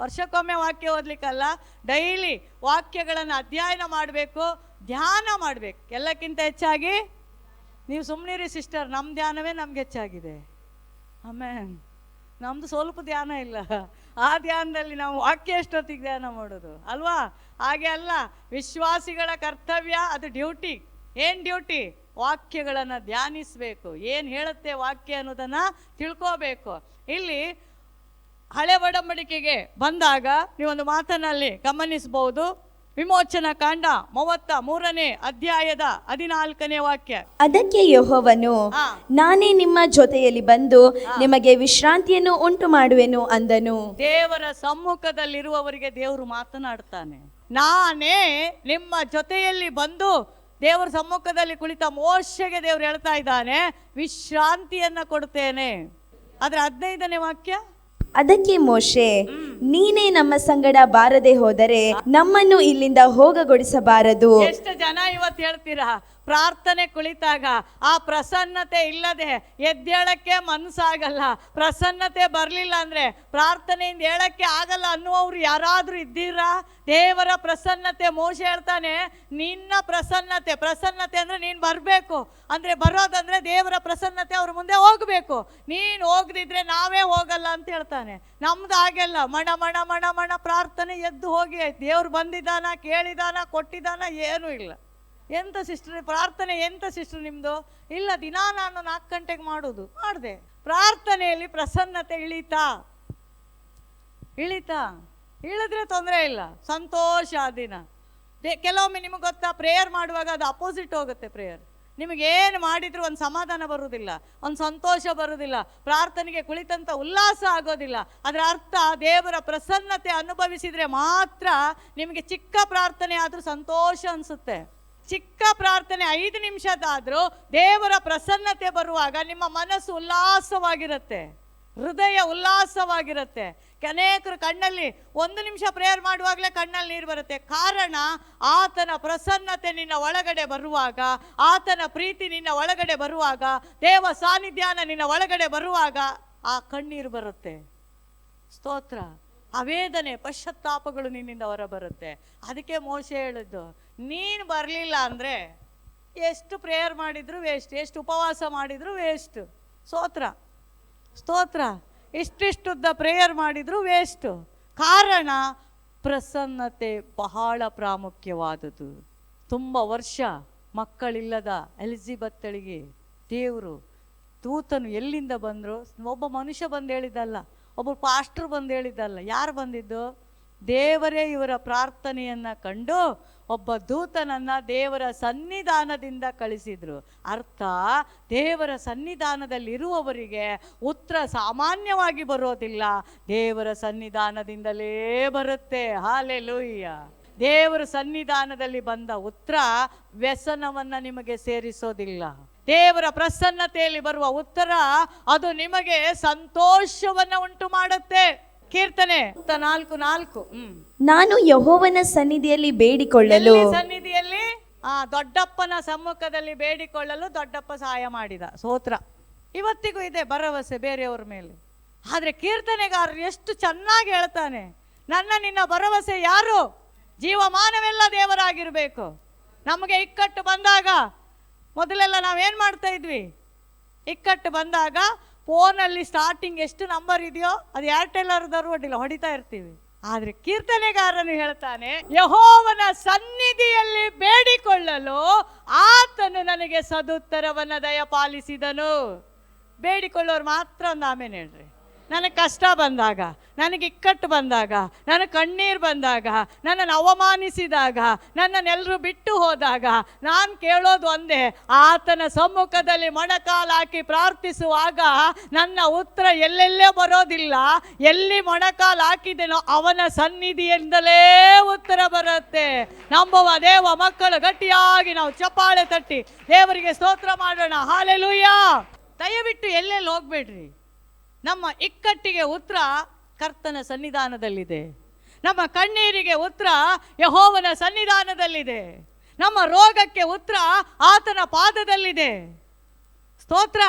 ವರ್ಷಕ್ಕೊಮ್ಮೆ ವಾಕ್ಯ ಓದಲಿಕ್ಕಲ್ಲ, ಡೈಲಿ ವಾಕ್ಯಗಳನ್ನು ಅಧ್ಯಯನ ಮಾಡಬೇಕು, ಧ್ಯಾನ ಮಾಡಬೇಕು. ಎಲ್ಲಕ್ಕಿಂತ ಹೆಚ್ಚಾಗಿ ನೀವು ಸುಮ್ಮನಿರಿ ಸಿಸ್ಟರ್, ನಮ್ಮ ಧ್ಯಾನವೇ ನಮ್ಗೆ ಹೆಚ್ಚಾಗಿದೆ. ಆಮೇಲೆ ನಮ್ಮದು ಸ್ವಲ್ಪ ಧ್ಯಾನ ಇಲ್ಲ. ಆ ಧ್ಯಾನದಲ್ಲಿ ನಾವು ವಾಕ್ಯ ಎಷ್ಟೊತ್ತಿಗೆ ಧ್ಯಾನ ಮಾಡೋದು ಅಲ್ವಾ? ಹಾಗೆ ಅಲ್ಲ, ವಿಶ್ವಾಸಿಗಳ ಕರ್ತವ್ಯ, ಅದು ಡ್ಯೂಟಿ. ಏನು ಡ್ಯೂಟಿ? ವಾಕ್ಯಗಳನ್ನು ಧ್ಯಾನಿಸಬೇಕು. ಏನು ಹೇಳುತ್ತೆ ವಾಕ್ಯ ಅನ್ನೋದನ್ನು ತಿಳ್ಕೋಬೇಕು. ಇಲ್ಲಿ ಹಳೆ ಒಡಂಬಡಿಕೆಗೆ ಬಂದಾಗ ನೀವೊಂದು ಮಾತನಲ್ಲಿ ಗಮನಿಸಬಹುದು. ವಿಮೋಚನಾ ಕಾಂಡ 33ನೇ ಅಧ್ಯಾಯದ 14ನೇ ವಾಕ್ಯ. ಅದಕ್ಕೆ ಯೆಹೋವನು, ನಾನೇ ನಿಮ್ಮ ಜೊತೆಯಲ್ಲಿ ಬಂದು ನಿಮಗೆ ವಿಶ್ರಾಂತಿಯನ್ನು ಉಂಟು ಮಾಡುವೆನು ಅಂದನು. ದೇವರ ಸಮ್ಮುಖದಲ್ಲಿರುವವರಿಗೆ ದೇವರು ಮಾತನಾಡ್ತಾನೆ. ನಾನೇ ನಿಮ್ಮ ಜೊತೆಯಲ್ಲಿ ಬಂದು, ದೇವರ ಸಮ್ಮುಖದಲ್ಲಿ ಕುಳಿತ ಮೋಶೆಗೆ ದೇವರು ಹೇಳ್ತಾ ಇದ್ದಾನೆ, ವಿಶ್ರಾಂತಿಯನ್ನ ಕೊಡ್ತೇನೆ. ಅದರ 15ನೇ ವಾಕ್ಯ. ಅದಕ್ಕೆ ಮೋಶೆ, ನೀನೇ ನಮ್ಮ ಸಂಗಡ ಬಾರದೆ ಹೋದರೆ ನಮ್ಮನ್ನು ಇಲ್ಲಿಂದ ಹೋಗಗೊಡಿಸಬಾರದು. ಎಷ್ಟು ಜನ ಇವತ್ತು ಹೇಳ್ತೀರಾ, ಪ್ರಾರ್ಥನೆ ಕುಳಿತಾಗ ಆ ಪ್ರಸನ್ನತೆ ಇಲ್ಲದೆ ಎದ್ದೇಳಕ್ಕೆ ಮನಸ್ಸಾಗಲ್ಲ, ಪ್ರಸನ್ನತೆ ಬರಲಿಲ್ಲ ಅಂದ್ರೆ ಪ್ರಾರ್ಥನೆಯಿಂದ ಹೇಳಕ್ಕೆ ಆಗಲ್ಲ ಅನ್ನುವರು ಯಾರಾದ್ರೂ ಇದ್ದೀರಾ? ದೇವರ ಪ್ರಸನ್ನತೆ, ಮೋಶೆ ಹೇಳ್ತಾನೆ, ನಿನ್ನ ಪ್ರಸನ್ನತೆ, ಪ್ರಸನ್ನತೆ ಅಂದ್ರೆ ನೀನು ಬರಬೇಕು, ಅಂದ್ರೆ ಬರೋದಂದ್ರೆ ದೇವರ ಪ್ರಸನ್ನತೆ ಅವ್ರ ಮುಂದೆ ಹೋಗ್ಬೇಕು. ನೀನು ಹೋಗದಿದ್ರೆ ನಾವೇ ಹೋಗಲ್ಲ ಅಂತ ಹೇಳ್ತಾನೆ. ನಮ್ದು ಹಾಗೆಲ್ಲ ಮಣ ಮಣ ಮಣ ಮಣ ಪ್ರಾರ್ಥನೆ ಎದ್ದು ಹೋಗಿ ದೇವ್ರು ಬಂದಿದ್ದಾನ, ಕೇಳಿದಾನ, ಕೊಟ್ಟಿದ್ದಾನ, ಏನೂ ಇಲ್ಲ. ಎಂತ ಸಿಸ್ಟರ್ ಪ್ರಾರ್ಥನೆ, ಎಂತ ಸಿಸ್ಟರ್ ನಿಮ್ದು? ಇಲ್ಲ, ದಿನ ನಾನು 4 ಗಂಟೆಗೆ ಮಾಡಿದೆ. ಪ್ರಾರ್ಥನೆಯಲ್ಲಿ ಪ್ರಸನ್ನತೆ ಇಳಿದ್ರೆ ತೊಂದರೆ ಇಲ್ಲ, ಸಂತೋಷ ಆ ದಿನ. ಕೆಲವೊಮ್ಮೆ ನಿಮಗೆ ಗೊತ್ತಾ, ಪ್ರೇಯರ್ ಮಾಡುವಾಗ ಅದು ಅಪೋಸಿಟ್ ಹೋಗುತ್ತೆ. ಪ್ರೇಯರ್ ನಿಮಗೇನು ಮಾಡಿದ್ರು ಒಂದು ಸಮಾಧಾನ ಬರುವುದಿಲ್ಲ, ಒಂದು ಸಂತೋಷ ಬರುವುದಿಲ್ಲ, ಪ್ರಾರ್ಥನೆಗೆ ಕುಳಿತಂತ ಉಲ್ಲಾಸ ಆಗೋದಿಲ್ಲ. ಅದರ ಅರ್ಥ ದೇವರ ಪ್ರಸನ್ನತೆ ಅನುಭವಿಸಿದ್ರೆ ಮಾತ್ರ ನಿಮಗೆ ಚಿಕ್ಕ ಪ್ರಾರ್ಥನೆ ಆದರೂ ಸಂತೋಷ ಅನಿಸುತ್ತೆ. ಚಿಕ್ಕ ಪ್ರಾರ್ಥನೆ 5 ನಿಮಿಷದಾದರೂ ದೇವರ ಪ್ರಸನ್ನತೆ ಬರುವಾಗ ನಿಮ್ಮ ಮನಸ್ಸು ಉಲ್ಲಾಸವಾಗಿರುತ್ತೆ, ಹೃದಯ ಉಲ್ಲಾಸವಾಗಿರುತ್ತೆ. ಅನೇಕರು ಕಣ್ಣಲ್ಲಿ 1 ನಿಮಿಷ ಪ್ರೇಯರ್ ಮಾಡುವಾಗಲೇ ಕಣ್ಣಲ್ಲಿ ನೀರು ಬರುತ್ತೆ. ಕಾರಣ, ಆತನ ಪ್ರಸನ್ನತೆ ನಿನ್ನ ಒಳಗಡೆ ಬರುವಾಗ, ಆತನ ಪ್ರೀತಿ ನಿನ್ನ ಒಳಗಡೆ ಬರುವಾಗ, ದೇವ ಸಾನ್ನಿಧ್ಯಾನ ನಿನ್ನ ಒಳಗಡೆ ಬರುವಾಗ ಆ ಕಣ್ಣೀರು ಬರುತ್ತೆ. ಸ್ತೋತ್ರ. ಆ ವೇದನೆ, ಪಶ್ಚಾತ್ತಾಪಗಳು ನಿನ್ನಿಂದ ಹೊರ ಬರುತ್ತೆ. ಅದಕ್ಕೆ ಮೋಶೆ ಹೇಳಿದ್ದು, ನೀನು ಬರಲಿಲ್ಲ ಅಂದರೆ ಎಷ್ಟು ಪ್ರೇಯರ್ ಮಾಡಿದ್ರು ವೇಸ್ಟ್, ಎಷ್ಟು ಉಪವಾಸ ಮಾಡಿದ್ರು ವೇಸ್ಟ್. ಸ್ತೋತ್ರ. ಇಷ್ಟಿಷ್ಟುದ್ದ ಪ್ರೇಯರ್ ಮಾಡಿದ್ರು ವೇಸ್ಟ್. ಕಾರಣ, ಪ್ರಸನ್ನತೆ ಬಹಳ ಪ್ರಾಮುಖ್ಯವಾದದ್ದು. ತುಂಬ ವರ್ಷ ಮಕ್ಕಳಿಲ್ಲದ ಎಲಿಜಬೆತ್ತಳಿಗೆ ದೇವರು ದೂತನು ಎಲ್ಲಿಂದ ಬಂದರು? ಒಬ್ಬ ಮನುಷ್ಯ ಬಂದು ಹೇಳಿದ್ದಲ್ಲ, ಒಬ್ಬ ಪಾಸ್ಟರ್ ಬಂದು ಹೇಳಿದ್ದಲ್ಲ. ಯಾರು ಬಂದಿದ್ದು? ದೇವರೇ ಇವರ ಪ್ರಾರ್ಥನೆಯನ್ನು ಕಂಡು ಒಬ್ಬ ದೂತನನ್ನು ದೇವರ ಸನ್ನಿಧಾನದಿಂದ ಕಳಿಸಿದ್ರು. ಅರ್ಥ, ದೇವರ ಸನ್ನಿಧಾನದಲ್ಲಿರುವವರಿಗೆ ಉತ್ತರ ಸಾಮಾನ್ಯವಾಗಿ ಬರೋದಿಲ್ಲ, ದೇವರ ಸನ್ನಿಧಾನದಿಂದಲೇ ಬರುತ್ತೆ. ಹಾಲೆಲೂಯ್ಯ. ದೇವರ ಸನ್ನಿಧಾನದಲ್ಲಿ ಬಂದ ಉತ್ತರ ವ್ಯಸನವನ್ನು ನಿಮಗೆ ಸೇರಿಸೋದಿಲ್ಲ. ದೇವರ ಪ್ರಸನ್ನತೆಯಲ್ಲಿ ಬರುವ ಉತ್ತರ ಅದು ನಿಮಗೆ ಸಂತೋಷವನ್ನು ಉಂಟು ಮಾಡುತ್ತೆ. ಕೀರ್ತನೆ 4:4. ನಾನು ಯೆಹೋವನ ಸನ್ನಿಧಿಯಲ್ಲಿ ಬೇಡಿಕೊಳ್ಳಲು, ಸನ್ನಿಧಿಯಲ್ಲಿ ದೊಡ್ಡಪ್ಪನ ಸಮ್ಮುಖದಲ್ಲಿ ಬೇಡಿಕೊಳ್ಳಲು ದೊಡ್ಡಪ್ಪ ಸಹಾಯ ಮಾಡಿದ. ಸ್ತೋತ್ರ. ಇವತ್ತಿಗೂ ಇದೆ ಭರವಸೆ ಬೇರೆಯವ್ರ ಮೇಲೆ. ಆದ್ರೆ ಕೀರ್ತನೆಗಾರರು ಎಷ್ಟು ಚೆನ್ನಾಗಿ ಹೇಳ್ತಾನೆ, ನಿನ್ನ ಭರವಸೆ ಯಾರು? ಜೀವಮಾನವೆಲ್ಲ ದೇವರಾಗಿರ್ಬೇಕು. ನಮಗೆ ಇಕ್ಕಟ್ಟು ಬಂದಾಗ, ಮೊದಲೆಲ್ಲ ನಾವೇನು ಮಾಡ್ತಾ ಇದ್ವಿ? ಇಕ್ಕಟ್ಟು ಬಂದಾಗ ಫೋನಲ್ಲಿ ಸ್ಟಾರ್ಟಿಂಗ್ ಎಷ್ಟು ನಂಬರ್ ಇದೆಯೋ ಅದು ಏರ್ಟೆಲ್ಲರ್ದವರು ಅಡ್ಡಿಲ್ಲ ಹೊಡಿತಾ ಇರ್ತೀವಿ. ಆದರೆ ಕೀರ್ತನೆಗಾರನು ಹೇಳ್ತಾನೆ, ಯೆಹೋವನ ಸನ್ನಿಧಿಯಲ್ಲಿ ಬೇಡಿಕೊಳ್ಳಲು ಆತನು ನನಗೆ ಸದುತ್ತರವನ್ನು ದಯಪಾಲಿಸಿದನು. ಬೇಡಿಕೊಳ್ಳೋರು ಮಾತ್ರ ಒಂದು ಆಮೇಲೆ ಹೇಳ್ರಿ. ನನಗೆ ಕಷ್ಟ ಬಂದಾಗ, ನನಗೆ ಇಕ್ಕಟ್ಟು ಬಂದಾಗ, ನನಗೆ ಕಣ್ಣೀರು ಬಂದಾಗ, ನನ್ನನ್ನು ಅವಮಾನಿಸಿದಾಗ, ನನ್ನನ್ನೆಲ್ಲರೂ ಬಿಟ್ಟು ಹೋದಾಗ ನಾನು ಕೇಳೋದು ಒಂದೇ, ಆತನ ಸಮ್ಮುಖದಲ್ಲಿ ಮೊಣಕಾಲಾಕಿ ಪ್ರಾರ್ಥಿಸುವಾಗ ನನ್ನ ಉತ್ತರ ಎಲ್ಲೆಲ್ಲೇ ಬರೋದಿಲ್ಲ. ಎಲ್ಲಿ ಮೊಣಕಾಲು ಹಾಕಿದೆನೋ ಅವನ ಸನ್ನಿಧಿಯಿಂದಲೇ ಉತ್ತರ ಬರುತ್ತೆ. ನಂಬುವ ದೇವ ಮಕ್ಕಳು ಗಟ್ಟಿಯಾಗಿ ನಾವು ಚಪ್ಪಾಳೆ ತಟ್ಟಿ ದೇವರಿಗೆ ಸ್ತೋತ್ರ ಮಾಡೋಣ. ಹಾಲೆಲೂಯಾ. ದಯವಿಟ್ಟು ಎಲ್ಲೆಲ್ಲಿ ಹೋಗ್ಬೇಡ್ರಿ. ನಮ್ಮ ಇಕ್ಕಟ್ಟಿಗೆ ಉತ್ತರ ಕರ್ತನ ಸನ್ನಿಧಾನದಲ್ಲಿದೆ. ನಮ್ಮ ಕಣ್ಣೀರಿಗೆ ಉತ್ತರ ಯೆಹೋವನ ಸನ್ನಿಧಾನದಲ್ಲಿದೆ. ನಮ್ಮ ರೋಗಕ್ಕೆ ಉತ್ತರ ಆತನ ಪಾದದಲ್ಲಿದೆ. ಸ್ತೋತ್ರ.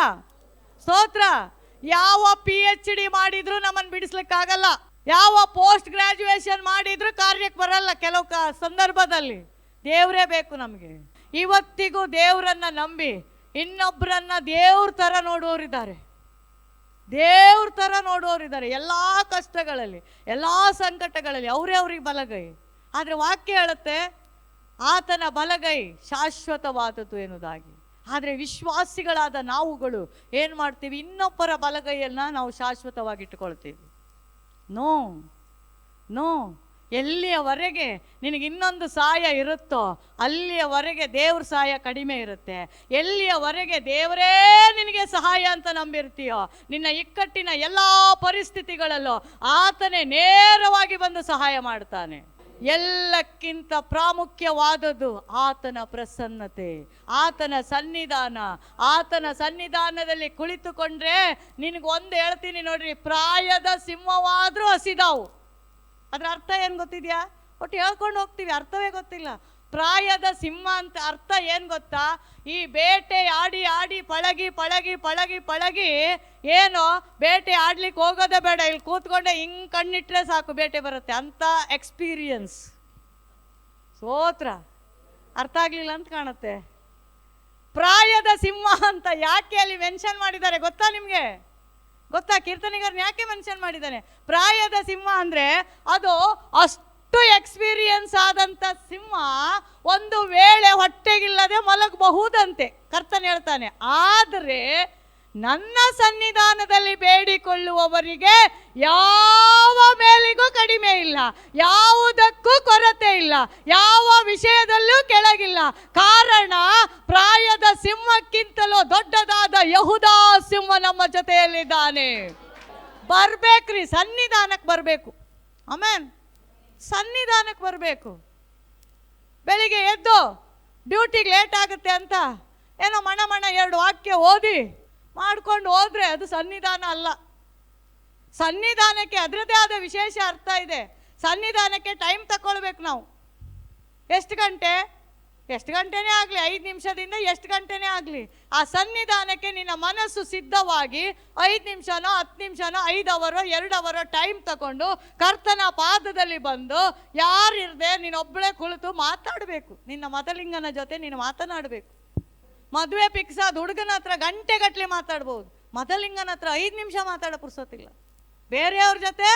ಯಾವ PhD ಮಾಡಿದ್ರು ನಮ್ಮನ್ನು ಬಿಡಿಸ್ಲಿಕ್ಕಾಗಲ್ಲ. ಯಾವ ಪೋಸ್ಟ್ ಗ್ರ್ಯಾಜುಯೇಷನ್ ಮಾಡಿದ್ರು ಕಾರ್ಯಕ್ಕೆ ಬರಲ್ಲ. ಕೆಲವು ಸಂದರ್ಭದಲ್ಲಿ ದೇವರೇ ಬೇಕು ನಮಗೆ. ಇವತ್ತಿಗೂ ದೇವರನ್ನ ನಂಬಿ ಇನ್ನೊಬ್ಬರನ್ನ ದೇವ್ರ ಥರ ನೋಡುವವರಿದ್ದಾರೆ, ದೇವ್ರ ಥರ ನೋಡುವವರಿದ್ದಾರೆ. ಎಲ್ಲ ಕಷ್ಟಗಳಲ್ಲಿ, ಎಲ್ಲ ಸಂಕಟಗಳಲ್ಲಿ ಅವರೇ ಅವ್ರಿಗೆ ಬಲಗೈ. ಆದರೆ ವಾಕ್ಯ ಹೇಳುತ್ತೆ ಆತನ ಬಲಗೈ ಶಾಶ್ವತವಾದದ್ದು ಎನ್ನುವುದಾಗಿ. ಆದರೆ ವಿಶ್ವಾಸಿಗಳಾದ ನಾವುಗಳು ಏನು ಮಾಡ್ತೀವಿ? ಇನ್ನೊಬ್ಬರ ಬಲಗೈಯನ್ನು ನಾವು ಶಾಶ್ವತವಾಗಿಟ್ಟುಕೊಳ್ತೀವಿ. ನೋ ನೋ, ಎಲ್ಲಿಯವರೆಗೆ ನಿನಗೆ ಇನ್ನೊಂದು ಸಹಾಯ ಇರುತ್ತೋ ಅಲ್ಲಿಯವರೆಗೆ ದೇವ್ರ ಸಹಾಯ ಕಡಿಮೆ ಇರುತ್ತೆ. ಎಲ್ಲಿಯವರೆಗೆ ದೇವರೇ ನಿನಗೆ ಸಹಾಯ ಅಂತ ನಂಬಿರ್ತೀಯೋ, ನಿನ್ನ ಇಕ್ಕಟ್ಟಿನ ಎಲ್ಲ ಪರಿಸ್ಥಿತಿಗಳಲ್ಲೂ ಆತನೇ ನೇರವಾಗಿ ಬಂದು ಸಹಾಯ ಮಾಡ್ತಾನೆ. ಎಲ್ಲಕ್ಕಿಂತ ಪ್ರಾಮುಖ್ಯವಾದದ್ದು ಆತನ ಪ್ರಸನ್ನತೆ, ಆತನ ಸನ್ನಿಧಾನ. ಆತನ ಸನ್ನಿಧಾನದಲ್ಲಿ ಕುಳಿತುಕೊಂಡ್ರೆ ನಿನಗೊಂದು ಹೇಳ್ತೀನಿ ನೋಡ್ರಿ, ಪ್ರಾಯದ ಸಿಂಹವಾದರೂ ಹಸಿದಾವು. ಅದರ ಅರ್ಥ ಏನು ಗೊತ್ತಿದೆಯಾ? ಒಟ್ಟು ಹೇಳ್ಕೊಂಡು ಹೋಗ್ತೀವಿ, ಅರ್ಥವೇ ಗೊತ್ತಿಲ್ಲ. ಪ್ರಾಯದ ಸಿಂಹ ಅಂತ ಅರ್ಥ ಏನು ಗೊತ್ತಾ? ಈ ಬೇಟೆ ಆಡಿ ಆಡಿ ಪಳಗಿ ಪಳಗಿ ಪಳಗಿ ಪಳಗಿ ಏನು ಬೇಟೆ ಆಡ್ಲಿಕ್ಕೆ ಹೋಗೋದೇ ಬೇಡ, ಇಲ್ಲಿ ಕೂತ್ಕೊಂಡೆ ಹಿಂಗೆ ಕಣ್ಣಿಟ್ರೆ ಸಾಕು ಬೇಟೆ ಬರುತ್ತೆ ಅಂತ ಎಕ್ಸ್ಪೀರಿಯನ್ಸ್. ಸ್ತೋತ್ರ. ಅರ್ಥ ಆಗಲಿಲ್ಲ ಅಂತ ಕಾಣುತ್ತೆ. ಪ್ರಾಯದ ಸಿಂಹ ಅಂತ ಯಾಕೆ ಅಲ್ಲಿ ಮೆನ್ಷನ್ ಮಾಡಿದ್ದಾರೆ ಗೊತ್ತಾ ನಿಮಗೆ? ಗೊತ್ತಾ? ಕೀರ್ತನೆಗಾರನ ಯಾಕೆ ಮೆನ್ಷನ್ ಮಾಡಿದ್ದಾನೆ? ಪ್ರಾಯದ ಸಿಂಹ ಅಂದರೆ ಅದು ಅಷ್ಟು ಎಕ್ಸ್ಪೀರಿಯನ್ಸ್ ಆದಂಥ ಸಿಂಹ ಒಂದು ವೇಳೆ ಹೊಟ್ಟೆಗಿಲ್ಲದೆ ಮಲಗಬಹುದಂತೆ ಕರ್ತನ್ ಹೇಳ್ತಾನೆ. ಆದರೆ ನನ್ನ ಸನ್ನಿಧಾನದಲ್ಲಿ ಬೇಡಿಕೊಳ್ಳುವವರಿಗೆ ಯಾವ ಮೇಲಿಗೂ ಕಡಿಮೆ ಇಲ್ಲ, ಯಾವುದಕ್ಕೂ ಕೊರತೆ ಇಲ್ಲ, ಯಾವ ವಿಷಯದಲ್ಲೂ ಕೆಳಗಿಲ್ಲ. ಕಾರಣ ಪ್ರಾಯದ ಸಿಂಹಕ್ಕಿಂತಲೂ ದೊಡ್ಡದಾದ ಯೆಹೂದಾ ಸಿಂಹ ನಮ್ಮ ಜೊತೆಯಲ್ಲಿದ್ದಾನೆ. ಬರ್ಬೇಕ್ರಿ, ಸನ್ನಿಧಾನಕ್ಕೆ ಬರಬೇಕು. ಆಮೇನ್. ಸನ್ನಿಧಾನಕ್ಕೆ ಬರಬೇಕು. ಬೆಳಿಗ್ಗೆ ಎದ್ದು ಡ್ಯೂಟಿಗೆ ಲೇಟ್ ಆಗುತ್ತೆ ಅಂತ ಏನೋ ಮಣ ಎರಡು ವಾಕ್ಯ ಓದಿ ಮಾಡ್ಕೊಂಡು ಹೋದ್ರೆ ಅದು ಸನ್ನಿಧಾನ ಅಲ್ಲ. ಸನ್ನಿಧಾನಕ್ಕೆ ಅದರದೇ ಆದ ವಿಶೇಷ ಅರ್ಥ ಇದೆ. ಸನ್ನಿಧಾನಕ್ಕೆ ಟೈಮ್ ತಗೊಳ್ಬೇಕು ನಾವು. ಎಷ್ಟು ಗಂಟೆನೇ ಆಗಲಿ, 5 ನಿಮಿಷದಿಂದ ಎಷ್ಟು ಗಂಟೆನೇ ಆಗಲಿ, ಆ ಸನ್ನಿಧಾನಕ್ಕೆ ನಿನ್ನ ಮನಸ್ಸು ಸಿದ್ಧವಾಗಿ 5 ನಿಮಿಷನೋ 10 ನಿಮಿಷನೋ 5 ಅವರೋ 2 ಅವರೋ ಟೈಮ್ ತಗೊಂಡು ಕರ್ತನ ಪಾದದಲ್ಲಿ ಬಂದು ಯಾರಿರದೆ ನೀನೊಬ್ಬಳೇ ಕುಳಿತು ಮಾತಾಡಬೇಕು. ನಿನ್ನ ಮದಲಿಂಗನ ಜೊತೆ ನೀನು ಮಾತನಾಡಬೇಕು. ಮದುವೆ ಫಿಕ್ಸ್ ಆದ ಹುಡುಗನ ಹತ್ರ ಗಂಟೆಗಟ್ಟಲೆ ಮಾತಾಡ್ಬೋದು, ಮದಲಿಂಗನ ಹತ್ರ 5 ನಿಮಿಷ ಮಾತಾಡೋ ಪುರ್ಸೋತಿಲ್ಲ. ಬೇರೆಯವ್ರ ಜೊತೆ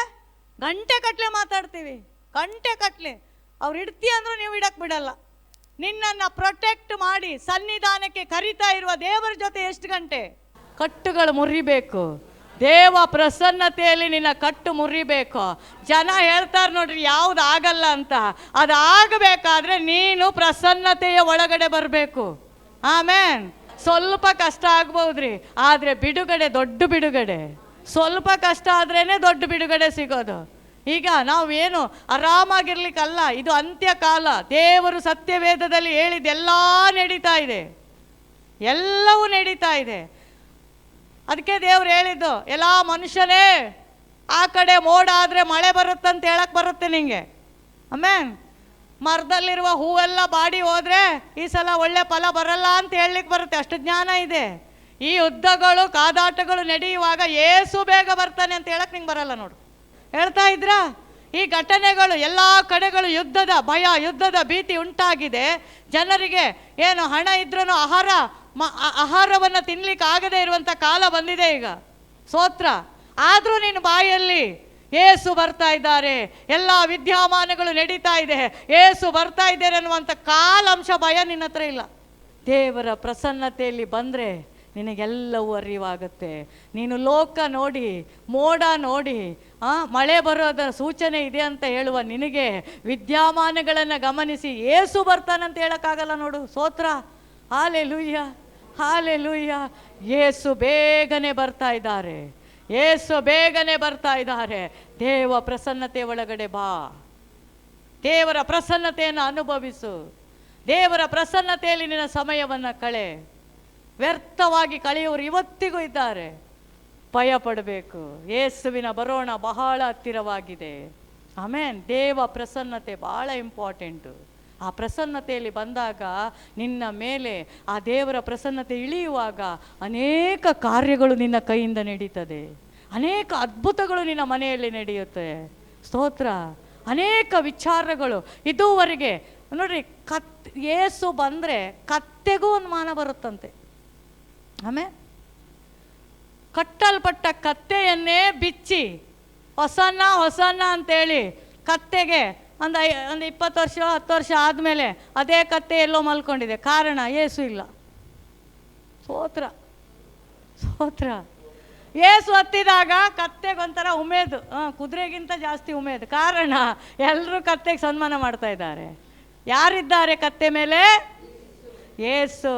ಗಂಟೆಗಟ್ಟಲೆ ಮಾತಾಡ್ತೀವಿ, ಗಂಟೆಗಟ್ಟಲೆ. ಅವ್ರು ಇಡ್ತೀಯ ಅಂದ್ರೂ ನೀವು ಇಡಕ್ಕೆ ಬಿಡಲ್ಲ. ನಿನ್ನನ್ನು ಪ್ರೊಟೆಕ್ಟ್ ಮಾಡಿ ಸನ್ನಿಧಾನಕ್ಕೆ ಕರಿತಾ ಇರುವ ದೇವರ ಜೊತೆ ಎಷ್ಟು ಗಂಟೆ? ಕಟ್ಟುಗಳು ಮುರಿಬೇಕು. ದೇವ ಪ್ರಸನ್ನತೆಯಲ್ಲಿ ನಿನ್ನ ಕಟ್ಟು ಮುರಿಬೇಕು. ಜನ ಹೇಳ್ತಾರೆ ನೋಡ್ರಿ ಯಾವ್ದು ಆಗಲ್ಲ ಅಂತ, ಅದು ಆಗಬೇಕಾದ್ರೆ ನೀನು ಪ್ರಸನ್ನತೆಯ ಒಳಗಡೆ ಬರಬೇಕು. ಆಮೇನ್. ಸ್ವಲ್ಪ ಕಷ್ಟ ಆಗ್ಬೋದ್ರಿ, ಆದರೆ ಬಿಡುಗಡೆ ದೊಡ್ಡ ಬಿಡುಗಡೆ. ಸ್ವಲ್ಪ ಕಷ್ಟ ಆದ್ರೇನೆ ದೊಡ್ಡ ಬಿಡುಗಡೆ ಸಿಗೋದು. ಈಗ ನಾವೇನು ಆರಾಮಾಗಿರ್ಲಿಕ್ಕಲ್ಲ, ಇದು ಅಂತ್ಯಕಾಲ. ದೇವರು ಸತ್ಯವೇದದಲ್ಲಿ ಹೇಳಿದ್ದೆಲ್ಲ ನಡೀತಾ ಇದೆ, ಎಲ್ಲವೂ ನಡೀತಾ ಇದೆ. ಅದಕ್ಕೆ ದೇವ್ರು ಹೇಳಿದ್ದು, ಎಲ್ಲ ಮನುಷ್ಯನೇ ಆ ಕಡೆ ಮೋಡ ಆದರೆ ಮಳೆ ಬರುತ್ತಂತ ಹೇಳಕ್ಕೆ ಬರುತ್ತೆ ನಿಂಗೆ. ಆಮೇನ್. ಮರದಲ್ಲಿರುವ ಹೂವೆಲ್ಲ ಬಾಡಿ ಹೋದರೆ ಈ ಸಲ ಒಳ್ಳೆ ಫಲ ಬರಲ್ಲ ಅಂತ ಹೇಳಲಿಕ್ಕೆ ಬರುತ್ತೆ, ಅಷ್ಟು ಜ್ಞಾನ ಇದೆ. ಈ ಯುದ್ಧಗಳು ಕಾದಾಟಗಳು ನಡೆಯುವಾಗ ಏಸು ಬೇಗ ಬರ್ತಾನೆ ಅಂತ ಹೇಳಕ್ಕೆ ನಿಂಗೆ ಬರಲ್ಲ ನೋಡು. ಹೇಳ್ತಾ ಇದ್ರಾ? ಈ ಘಟನೆಗಳು ಎಲ್ಲ ಕಡೆಗಳು ಯುದ್ಧದ ಭಯ, ಯುದ್ಧದ ಭೀತಿ ಉಂಟಾಗಿದೆ. ಜನರಿಗೆ ಏನು ಹಣ ಇದ್ರೂ ಆಹಾರವನ್ನು ತಿನ್ಲಿಕ್ಕೆ ಆಗದೇ ಇರುವಂಥ ಕಾಲ ಬಂದಿದೆ ಈಗ. ಸ್ತೋತ್ರ. ಆದರೂ ನಿನ್ನ ಬಾಯಲ್ಲಿ ಏಸು ಬರ್ತಾ ಇದ್ದಾರೆ, ಎಲ್ಲ ವಿದ್ಯಮಾನಗಳು ನಡೀತಾ ಇದೆ, ಏಸು ಬರ್ತಾ ಇದ್ದಾರೆ ಅನ್ನುವಂಥ ಕಾಲಾಂಶ ಭಯ ನಿನ್ನ ಹತ್ರ ಇಲ್ಲ. ದೇವರ ಪ್ರಸನ್ನತೆಯಲ್ಲಿ ಬಂದರೆ ನಿನಗೆಲ್ಲವೂ ಅರಿವಾಗುತ್ತೆ. ನೀನು ಲೋಕ ನೋಡಿ, ಮೋಡ ನೋಡಿ, ಮಳೆ ಬರೋದರ ಸೂಚನೆ ಇದೆ ಅಂತ ಹೇಳುವ ನಿನಗೆ ವಿದ್ಯಮಾನಗಳನ್ನು ಗಮನಿಸಿ ಏಸು ಬರ್ತಾನಂತ ಹೇಳೋಕ್ಕಾಗಲ್ಲ ನೋಡು. ಸ್ತೋತ್ರ. Hallelujah, hallelujah. ಏಸು ಬೇಗನೆ ಬರ್ತಾ ಇದ್ದಾರೆ, ಏಸು ಬೇಗನೆ ಬರ್ತಾ ಇದ್ದಾರೆ. ದೇವ ಪ್ರಸನ್ನತೆ ಒಳಗಡೆ ಬಾ, ದೇವರ ಪ್ರಸನ್ನತೆಯನ್ನು ಅನುಭವಿಸು. ದೇವರ ಪ್ರಸನ್ನತೆಯಲ್ಲಿ ನಿನ್ನ ಸಮಯವನ್ನು ಕಳೆ. ವ್ಯರ್ಥವಾಗಿ ಕಳೆಯುವರು ಇವತ್ತಿಗೂ ಇದ್ದಾರೆ. ಭಯ ಪಡಬೇಕು. ಯೇಸುವಿನ ಬರೋಣ ಬಹಳ ಹತ್ತಿರವಾಗಿದೆ. ಆಮೇನ್. ದೇವ ಪ್ರಸನ್ನತೆ ಭಾಳ ಇಂಪಾರ್ಟೆಂಟು. ಆ ಪ್ರಸನ್ನತೆಯಲ್ಲಿ ಬಂದಾಗ ನಿನ್ನ ಮೇಲೆ ಆ ದೇವರ ಪ್ರಸನ್ನತೆ ಇಳಿಯುವಾಗ ಅನೇಕ ಕಾರ್ಯಗಳು ನಿನ್ನ ಕೈಯಿಂದ ನಡೀತದೆ. ಅನೇಕ ಅದ್ಭುತಗಳು ನಿನ್ನ ಮನೆಯಲ್ಲಿ ನಡೆಯುತ್ತೆ. ಸ್ತೋತ್ರ. ಅನೇಕ ವಿಚಾರಗಳು ಇದುವರೆಗೆ ನೋಡ್ರಿ, ಯೇಸು ಬಂದರೆ ಕತ್ತೆಗೂ ಒಂದು ಮಾನ ಬರುತ್ತಂತೆ. ಆಮೇಲೆ ಕಟ್ಟಲ್ಪಟ್ಟ ಕತ್ತೆಯನ್ನೇ ಬಿಚ್ಚಿ ಹೊಸನ್ನ ಹೊಸನ್ನ ಅಂತೇಳಿ ಕತ್ತೆಗೆ ಒಂದು 20 ವರ್ಷ 10 ವರ್ಷ ಆದಮೇಲೆ ಅದೇ ಕತ್ತೆ ಎಲ್ಲೋ ಮಲ್ಕೊಂಡಿದೆ. ಕಾರಣ ಯೇಸು ಇಲ್ಲ. ಸ್ತೋತ್ರ ಸ್ತೋತ್ರ. ಯೇಸು ಹತ್ತಿದಾಗ ಕತ್ತೆಗೊಂಥರ ಉಮೇದು, ಕುದುರೆಗಿಂತ ಜಾಸ್ತಿ ಉಮೇದು. ಕಾರಣ ಎಲ್ಲರೂ ಕತ್ತೆಗೆ ಸನ್ಮಾನ ಮಾಡ್ತಾ ಇದ್ದಾರೆ. ಯಾರಿದ್ದಾರೆ ಕತ್ತೆ ಮೇಲೆ? ಯೇಸು.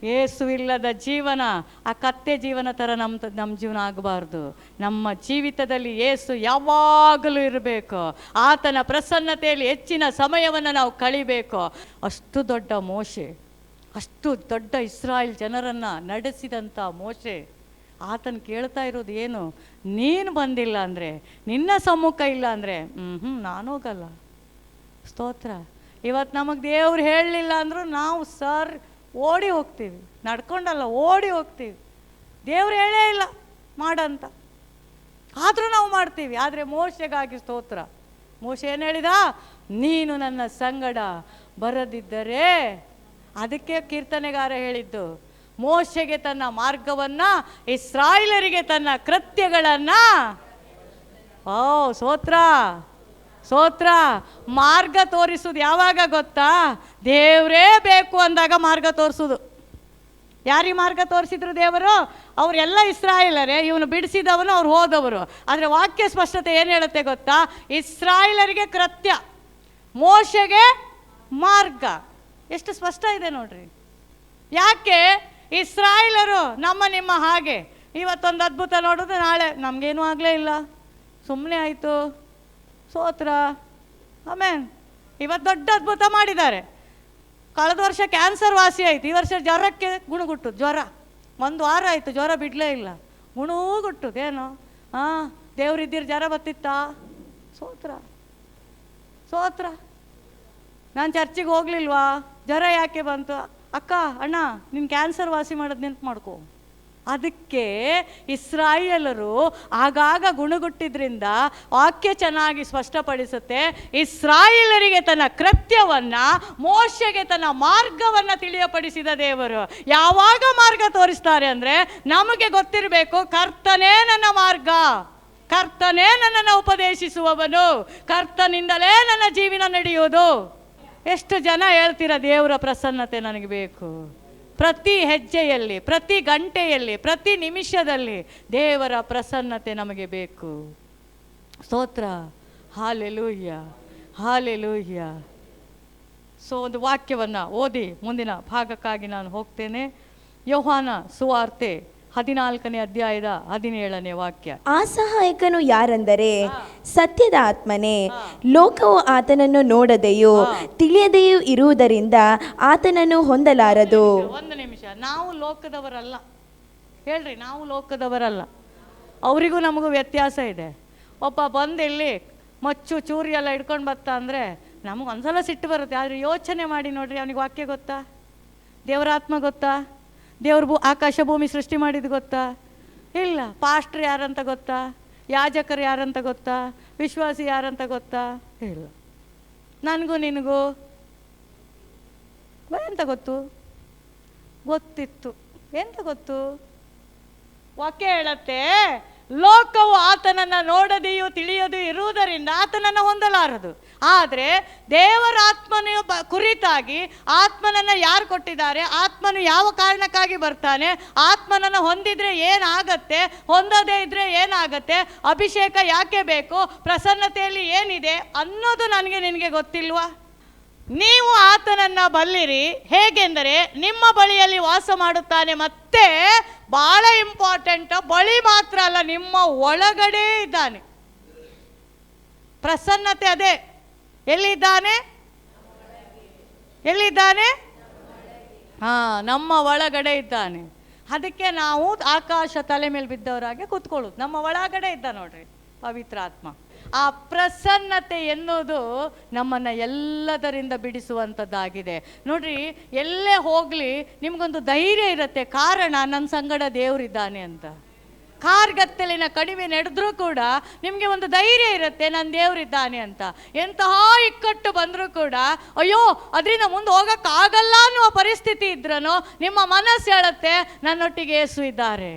ಯೇಸು ಇಲ್ಲದ ಜೀವನ ಆ ಕತ್ತೆ ಜೀವನ ಥರ ನಮ್ಮ ಜೀವನ ಆಗಬಾರ್ದು. ನಮ್ಮ ಜೀವಿತದಲ್ಲಿ ಯೇಸು ಯಾವಾಗಲೂ ಇರಬೇಕು. ಆತನ ಪ್ರಸನ್ನತೆಯಲ್ಲಿ ಹೆಚ್ಚಿನ ಸಮಯವನ್ನು ನಾವು ಕಳಿಬೇಕು. ಅಷ್ಟು ದೊಡ್ಡ ಮೋಶೆ, ಅಷ್ಟು ದೊಡ್ಡ ಇಸ್ರಾಯೇಲ್ ಜನರನ್ನು ನಡೆಸಿದಂಥ ಮೋಶೆ ಆತನ ಕೇಳ್ತಾ ಇರೋದು ಏನು? ನೀನು ಬಂದಿಲ್ಲ ಅಂದರೆ, ನಿನ್ನ ಸಮ್ಮುಖ ಇಲ್ಲ ಅಂದರೆ ನಾನು ಹೋಗಲ್ಲ. ಸ್ತೋತ್ರ. ಇವತ್ತು ನಮಗೆ ದೇವ್ರು ಹೇಳಲಿಲ್ಲ ಅಂದರೂ ನಾವು ಓಡಿ ಹೋಗ್ತೀವಿ. ನಡ್ಕೊಂಡಲ್ಲ, ಓಡಿ ಹೋಗ್ತೀವಿ. ದೇವ್ರು ಹೇಳೇ ಇಲ್ಲ ಮಾಡಂತ, ಆದರೂ ನಾವು ಮಾಡ್ತೀವಿ. ಆದರೆ ಮೋಶೆಗಾಗಿ ಸ್ತೋತ್ರ. ಮೋಶೆ ಏನು ಹೇಳಿದ? ನೀನು ನನ್ನ ಸಂಗಡ ಬರದಿದ್ದರೆ, ಅದಕ್ಕೆ ಕೀರ್ತನೆಗಾರ ಹೇಳಿದ್ದು, ಮೋಶೆಗೆ ತನ್ನ ಮಾರ್ಗವನ್ನು, ಇಸ್ರಾಯೇಲರಿಗೆ ತನ್ನ ಕೃತ್ಯಗಳನ್ನು. ಸ್ತೋತ್ರ ಸ್ತೋತ್ರ. ಮಾರ್ಗ ತೋರಿಸೋದು ಯಾವಾಗ ಗೊತ್ತಾ? ದೇವರೇ ಬೇಕು ಅಂದಾಗ ಮಾರ್ಗ ತೋರಿಸೋದು. ಯಾರಿಗೆ ಮಾರ್ಗ ತೋರಿಸಿದ್ರು ದೇವರು? ಅವರೆಲ್ಲ ಇಸ್ರಾಯೇಲರೇ, ಇವನು ಬಿಡಿಸಿದವನು, ಅವ್ರು ಹೋದವರು. ಆದರೆ ವಾಕ್ಯ ಸ್ಪಷ್ಟತೆ ಏನು ಹೇಳುತ್ತೆ ಗೊತ್ತಾ? ಇಸ್ರಾಯೇಲರಿಗೆ ಕೃತ್ಯ, ಮೋಶೆಗೆ ಮಾರ್ಗ. ಎಷ್ಟು ಸ್ಪಷ್ಟ ಇದೆ ನೋಡ್ರಿ. ಯಾಕೆ? ಇಸ್ರಾಯೇಲರು ನಿಮ್ಮ ಹಾಗೆ ಇವತ್ತೊಂದು ಅದ್ಭುತ ನೋಡೋದು, ನಾಳೆ ನಮಗೇನೂ ಆಗಲೇ ಇಲ್ಲ, ಸುಮ್ಮನೆ ಆಯಿತು. ಸ್ತೋತ್ರ. ಆಮೇಲೆ ಇವತ್ತು ದೊಡ್ಡ ಅದ್ಭುತ ಮಾಡಿದ್ದಾರೆ. ಕಳೆದ ವರ್ಷ ಕ್ಯಾನ್ಸರ್ ವಾಸಿ ಆಯಿತು, ಈ ವರ್ಷ ಜ್ವರಕ್ಕೆ ಗುಣಗುಟ್ಟು. ಜ್ವರ 1 ವಾರ ಆಯಿತು, ಜ್ವರ ಬಿಡಲೇ ಇಲ್ಲ, ಗುಣಗುಟ್ಟುದೇನು? ದೇವ್ರಿದ್ದೀರ ಜ್ವರ ಬತ್ತಿತ್ತಾ? ಸ್ತೋತ್ರ ಸ್ತೋತ್ರ. ನಾನು ಚರ್ಚಿಗೆ ಹೋಗ್ಲಿಲ್ವಾ? ಜ್ವರ ಯಾಕೆ ಬಂತು? ಅಕ್ಕ, ಅಣ್ಣ, ನಿನ್ನ ಕ್ಯಾನ್ಸರ್ ವಾಸಿ ಮಾಡೋದು ನೆನ್ಪು ಮಾಡ್ಕೊ. ಅದಕ್ಕೆ ಇಸ್ರಾಯೇಲರು ಆಗಾಗ ಗುಣಗುಟ್ಟಿದ್ರಿಂದ ವಾಕ್ಯ ಚೆನ್ನಾಗಿ ಸ್ಪಷ್ಟಪಡಿಸುತ್ತೆ. ಇಸ್ರಾಯೇಲರಿಗೆ ತನ್ನ ಕೃತ್ಯವನ್ನು, ಮೋಶೆಗೆ ತನ್ನ ಮಾರ್ಗವನ್ನು ತಿಳಿಯಪಡಿಸಿದ ದೇವರು. ಯಾವಾಗ ಮಾರ್ಗ ತೋರಿಸ್ತಾರೆ ಅಂದರೆ, ನಮಗೆ ಗೊತ್ತಿರಬೇಕು, ಕರ್ತನೇ ನನ್ನ ಮಾರ್ಗ, ಕರ್ತನೇ ನನ್ನನ್ನು ಉಪದೇಶಿಸುವವನು, ಕರ್ತನಿಂದಲೇ ನನ್ನ ಜೀವನ ನಡೆಯುವುದು. ಎಷ್ಟು ಜನ ಹೇಳ್ತೀರ, ದೇವರ ಪ್ರಸನ್ನತೆ ನನಗೆ ಬೇಕು. ಪ್ರತಿ ಹೆಜ್ಜೆಯಲ್ಲಿ, ಪ್ರತಿ ಗಂಟೆಯಲ್ಲಿ, ಪ್ರತಿ ನಿಮಿಷದಲ್ಲಿ ದೇವರ ಪ್ರಸನ್ನತೆ ನಮಗೆ ಬೇಕು. ಸ್ತೋತ್ರ. Hallelujah, hallelujah. ಒಂದು ವಾಕ್ಯವನ್ನು ಓದಿ ಮುಂದಿನ ಭಾಗಕ್ಕಾಗಿ ನಾನು ಹೋಗ್ತೇನೆ. ಯೋಹಾನ ಸುವಾರ್ತೆ 14ನೇ ಅಧ್ಯಾಯದ 17ನೇ ವಾಕ್ಯ. ಆ ಸಹಾಯಕನು ಯಾರೆಂದರೆ ಸತ್ಯದ ಆತ್ಮನೇ. ಲೋಕವು ಆತನನ್ನು ನೋಡದೆಯೂ ತಿಳಿಯದೆಯೂ ಇರುವುದರಿಂದ ಆತನನ್ನು ಹೊಂದಲಾರದು. ಒಂದು ನಿಮಿಷ. ನಾವು ಲೋಕದವರಲ್ಲ ಹೇಳ್ರಿ, ನಾವು ಲೋಕದವರಲ್ಲ. ಅವರಿಗೂ ನಮಗೂ ವ್ಯತ್ಯಾಸ ಇದೆ. ಒಬ್ಬ ಬಂದು ಇಲ್ಲಿ ಮಚ್ಚು ಚೂರಿ ಎಲ್ಲ ಹಿಡ್ಕೊಂಡು ಬರ್ತಾ ಅಂದರೆ ನಮಗೆ ಒಂದ್ಸಲ ಸಿಟ್ಟು ಬರುತ್ತೆ. ಆದರೆ ಯೋಚನೆ ಮಾಡಿ ನೋಡ್ರಿ, ಅವನಿಗೆ ವಾಕ್ಯ ಗೊತ್ತಾ? ದೇವರ ಆತ್ಮ ಗೊತ್ತಾ? ದೇವ್ರ ಆಕಾಶ ಭೂಮಿ ಸೃಷ್ಟಿ ಮಾಡಿದ್ದು ಗೊತ್ತಾ? ಇಲ್ಲ. ಪಾಸ್ಟ್ರ್ ಯಾರಂತ ಗೊತ್ತಾ? ಯಾಜಕರು ಯಾರಂತ ಗೊತ್ತಾ? ವಿಶ್ವಾಸಿ ಯಾರಂತ ಗೊತ್ತಾ? ಇಲ್ಲ. ನನಗೂ ನಿನಗೂ ಎಂತ ಗೊತ್ತು? ಗೊತ್ತಿತ್ತು. ಎಂತ ಗೊತ್ತು? ವಾಕ್ಯ ಹೇಳತ್ತೆ, ಲೋಕವು ಆತನನ್ನು ನೋಡದೆಯೂ ತಿಳಿಯದೂ ಇರುವುದರಿಂದ ಆತನನ್ನು ಹೊಂದಲಾರದು. ಆದರೆ ದೇವರ ಆತ್ಮನ ಕುರಿತಾಗಿ, ಆತ್ಮನನ್ನು ಯಾರು ಕೊಟ್ಟಿದ್ದಾರೆ, ಆತ್ಮನು ಯಾವ ಕಾರಣಕ್ಕಾಗಿ ಬರ್ತಾನೆ, ಆತ್ಮನನ್ನು ಹೊಂದಿದ್ರೆ ಏನಾಗತ್ತೆ, ಹೊಂದದೇ ಇದ್ರೆ ಏನಾಗತ್ತೆ, ಅಭಿಷೇಕ ಯಾಕೆ ಬೇಕು, ಪ್ರಸನ್ನತೆಯಲ್ಲಿ ಏನಿದೆ ಅನ್ನೋದು ನಿನಗೆ ಗೊತ್ತಿಲ್ವಾ? ನೀವು ಆತನನ್ನು ಬಲ್ಲಿರಿ, ಹೇಗೆಂದರೆ ನಿಮ್ಮ ಬಳಿಯಲ್ಲಿ ವಾಸ ಮಾಡುತ್ತಾನೆ. ಮತ್ತೆ ಬಹಳ ಇಂಪಾರ್ಟೆಂಟ್, ಬಳಿ ಮಾತ್ರ ಅಲ್ಲ, ನಿಮ್ಮ ಒಳಗಡೆ ಇದ್ದಾನೆ. ಪ್ರಸನ್ನತೆ ಅದೇ. ಎಲ್ಲಿದ್ದಾನೆ? ಎಲ್ಲಿದ್ದಾನೆ? ನಮ್ಮ ಒಳಗಡೆ ಇದ್ದಾನೆ. ಅದಕ್ಕೆ ನಾವು ಆಕಾಶ ತಲೆ ಮೇಲೆ ಬಿದ್ದವರಾಗೆ ಕೂತ್ಕೊಳ್ಳೋದು. ನಮ್ಮ ಒಳಗಡೆ ಇದ್ದ ನೋಡ್ರಿ ಪವಿತ್ರ ಆತ್ಮ. ಆ ಪ್ರಸನ್ನತೆ ಎನ್ನುವುದು ನಮ್ಮನ್ನು ಎಲ್ಲದರಿಂದ ಬಿಡಿಸುವಂಥದ್ದಾಗಿದೆ. ನೋಡ್ರಿ, ಎಲ್ಲೇ ಹೋಗಲಿ ನಿಮಗೊಂದು ಧೈರ್ಯ ಇರುತ್ತೆ. ಕಾರಣ ನನ್ನ ಸಂಗಡ ದೇವರಿದ್ದಾನೆ ಅಂತ. ಕಾರ್ಗತ್ತಲಿನ ಕಣಿವೆ ನಡೆದ್ರೂ ಕೂಡ ನಿಮಗೆ ಒಂದು ಧೈರ್ಯ ಇರುತ್ತೆ, ನನ್ನ ದೇವರಿದ್ದಾನೆ ಅಂತ. ಎಂತಹ ಇಕ್ಕಟ್ಟು ಬಂದರೂ ಕೂಡ ಅಯ್ಯೋ ಅದರಿಂದ ಮುಂದೆ ಹೋಗೋಕ್ಕಾಗಲ್ಲ ಅನ್ನುವ ಪರಿಸ್ಥಿತಿ ಇದ್ರೂ ನಿಮ್ಮ ಮನಸ್ಸು ಹೇಳುತ್ತೆ, ನನ್ನೊಟ್ಟಿಗೆ ಯೇಸು ಇದ್ದಾರೆ,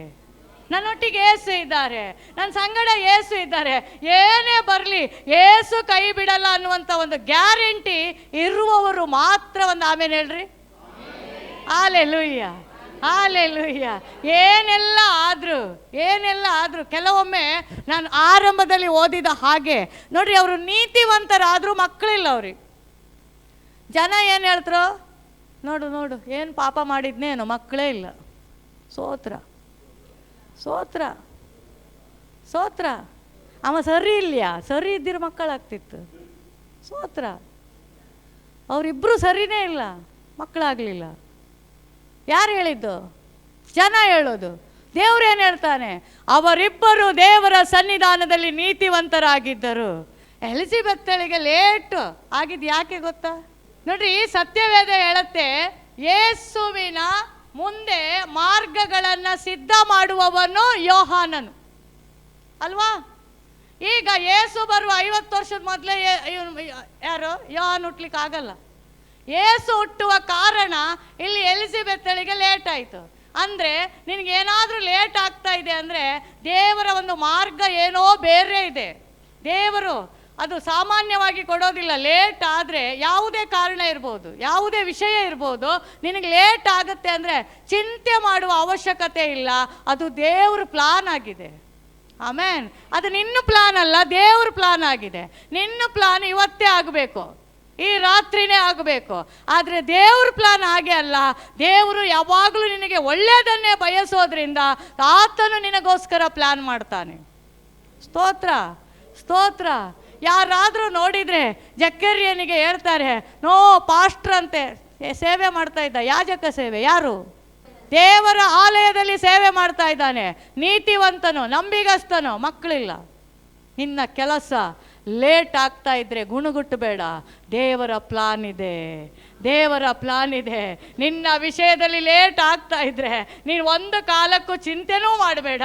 ನನ್ನೊಟ್ಟಿಗೆ ಏಸು ಇದ್ದಾರೆ, ನನ್ನ ಸಂಗಡ ಏಸು ಇದ್ದಾರೆ, ಏನೇ ಬರಲಿ ಏಸು ಕೈ ಬಿಡಲ್ಲ ಅನ್ನುವಂಥ ಒಂದು ಗ್ಯಾರಂಟಿ ಇರುವವರು ಮಾತ್ರ ಒಂದು ಆಮೇಲೆ ಹೇಳ್ರಿ ಹಾಲೆಲೂಯ್ಯ, ಹಾಲೆಲೂಯ್ಯ. ಏನೆಲ್ಲ ಆದರೂ ಕೆಲವೊಮ್ಮೆ ನಾನು ಆರಂಭದಲ್ಲಿ ಓದಿದ ಹಾಗೆ ನೋಡ್ರಿ, ಅವರು ನೀತಿವಂತರಾದರೂ ಮಕ್ಕಳಿಲ್ಲ ಅವ್ರಿಗೆ. ಜನ ಏನು ಹೇಳ್ತಾರೋ, ನೋಡು ಏನು ಪಾಪ ಮಾಡಿದ್ನೇನು, ಮಕ್ಕಳೇ ಇಲ್ಲ. ಸೋತ್ರ ಅವ ಸರಿ ಇಲ್ಯಾ, ಸರಿ ಇದ್ದಿರ ಮಕ್ಕಳಾಗ್ತಿತ್ತು. ಅವರಿಬ್ಬರು ಸರಿನೇ ಇಲ್ಲ, ಮಕ್ಕಳಾಗಲಿಲ್ಲ. ಯಾರು ಹೇಳಿದ್ದು? ಜನ ಹೇಳೋದು. ದೇವ್ರೇನು ಹೇಳ್ತಾನೆ? ಅವರಿಬ್ಬರು ದೇವರ ಸನ್ನಿಧಾನದಲ್ಲಿ ನೀತಿವಂತರಾಗಿದ್ದರು. ಎಲಿಜಬೆತ್ತಳಿಗೆ ಲೇಟ್ ಆಗಿದ್ದು ಯಾಕೆ ಗೊತ್ತಾ? ನೋಡ್ರಿ, ಸತ್ಯವೇದ ಹೇಳುತ್ತೆ, ಯೇಸುವಿನ ಮುಂದೆ ಮಾರ್ಗಗಳನ್ನು ಸಿದ್ಧ ಮಾಡುವವನು ಯೋಹಾನನು ಅಲ್ವಾ? ಈಗ ಯೇಸು ಬರುವ 50 ವರ್ಷದ ಮೊದಲೇ ಯಾರು ಯೋಹಾನ್ ಹುಟ್ಲಿಕ್ಕೆ ಆಗಲ್ಲ. ಯೇಸು ಹುಟ್ಟುವ ಕಾರಣ ಇಲ್ಲಿ ಎಲಿಜಬೆತ್ತಳಿಗೆ ಲೇಟ್ ಆಯಿತು. ಅಂದರೆ ನಿನಗೇನಾದರೂ ಲೇಟ್ ಆಗ್ತಾ ಇದೆ ಅಂದರೆ ದೇವರ ಒಂದು ಮಾರ್ಗ ಏನೋ ಬೇರೆ ಇದೆ. ದೇವರು ಅದು ಸಾಮಾನ್ಯವಾಗಿ ಕೊಡೋದಿಲ್ಲ. ಲೇಟ್ ಆದರೆ ಯಾವುದೇ ಕಾರಣ ಇರ್ಬೋದು, ಯಾವುದೇ ವಿಷಯ ಇರ್ಬೋದು, ನಿನಗೆ ಲೇಟ್ ಆಗುತ್ತೆ ಅಂದರೆ ಚಿಂತೆ ಮಾಡುವ ಅವಶ್ಯಕತೆ ಇಲ್ಲ. ಅದು ದೇವ್ರ ಪ್ಲಾನ್ ಆಗಿದೆ. ಆಮೇನ್. ಅದು ನಿನ್ನ ಪ್ಲಾನ್ ಅಲ್ಲ, ದೇವ್ರ ಪ್ಲಾನ್ ಆಗಿದೆ. ನಿನ್ನ ಪ್ಲಾನ್ ಇವತ್ತೇ ಆಗಬೇಕು, ಈ ರಾತ್ರಿನೇ ಆಗಬೇಕು. ಆದರೆ ದೇವ್ರ ಪ್ಲಾನ್ ಹಾಗೆ ಅಲ್ಲ. ದೇವರು ಯಾವಾಗಲೂ ನಿನಗೆ ಒಳ್ಳೆಯದನ್ನೇ ಬಯಸೋದ್ರಿಂದ ಆತನು ನಿನಗೋಸ್ಕರ ಪ್ಲಾನ್ ಮಾಡ್ತಾನೆ. ಸ್ತೋತ್ರ, ಸ್ತೋತ್ರ. ಯಾರಾದರೂ ನೋಡಿದರೆ ಜಕ್ಕರ್ಯನಿಗೆ ಹೇಳ್ತಾರೆ, ನೋ ಪಾಸ್ಟ್ರ್ ಅಂತೆ ಸೇವೆ ಮಾಡ್ತಾ ಇದ್ದ. ಯಾಜಕ ಸೇವೆ. ಯಾರು? ದೇವರ ಆಲಯದಲ್ಲಿ ಸೇವೆ ಮಾಡ್ತಾ ಇದ್ದಾನೆ. ನೀತಿವಂತನು, ನಂಬಿಗಸ್ತನು, ಮಕ್ಕಳಿಲ್ಲ. ನಿನ್ನ ಕೆಲಸ ಲೇಟ್ ಆಗ್ತಾ ಇದ್ರೆ ಗುಣಗುಟ್ಟಬೇಡ. ದೇವರ ಪ್ಲಾನ್ ಇದೆ, ದೇವರ ಪ್ಲಾನ್ ಇದೆ. ನಿನ್ನ ವಿಷಯದಲ್ಲಿ ಲೇಟ್ ಆಗ್ತಾ ಇದ್ರೆ ನೀನು ಒಂದು ಕಾಲಕ್ಕೂ ಚಿಂತೆನೂ ಮಾಡಬೇಡ,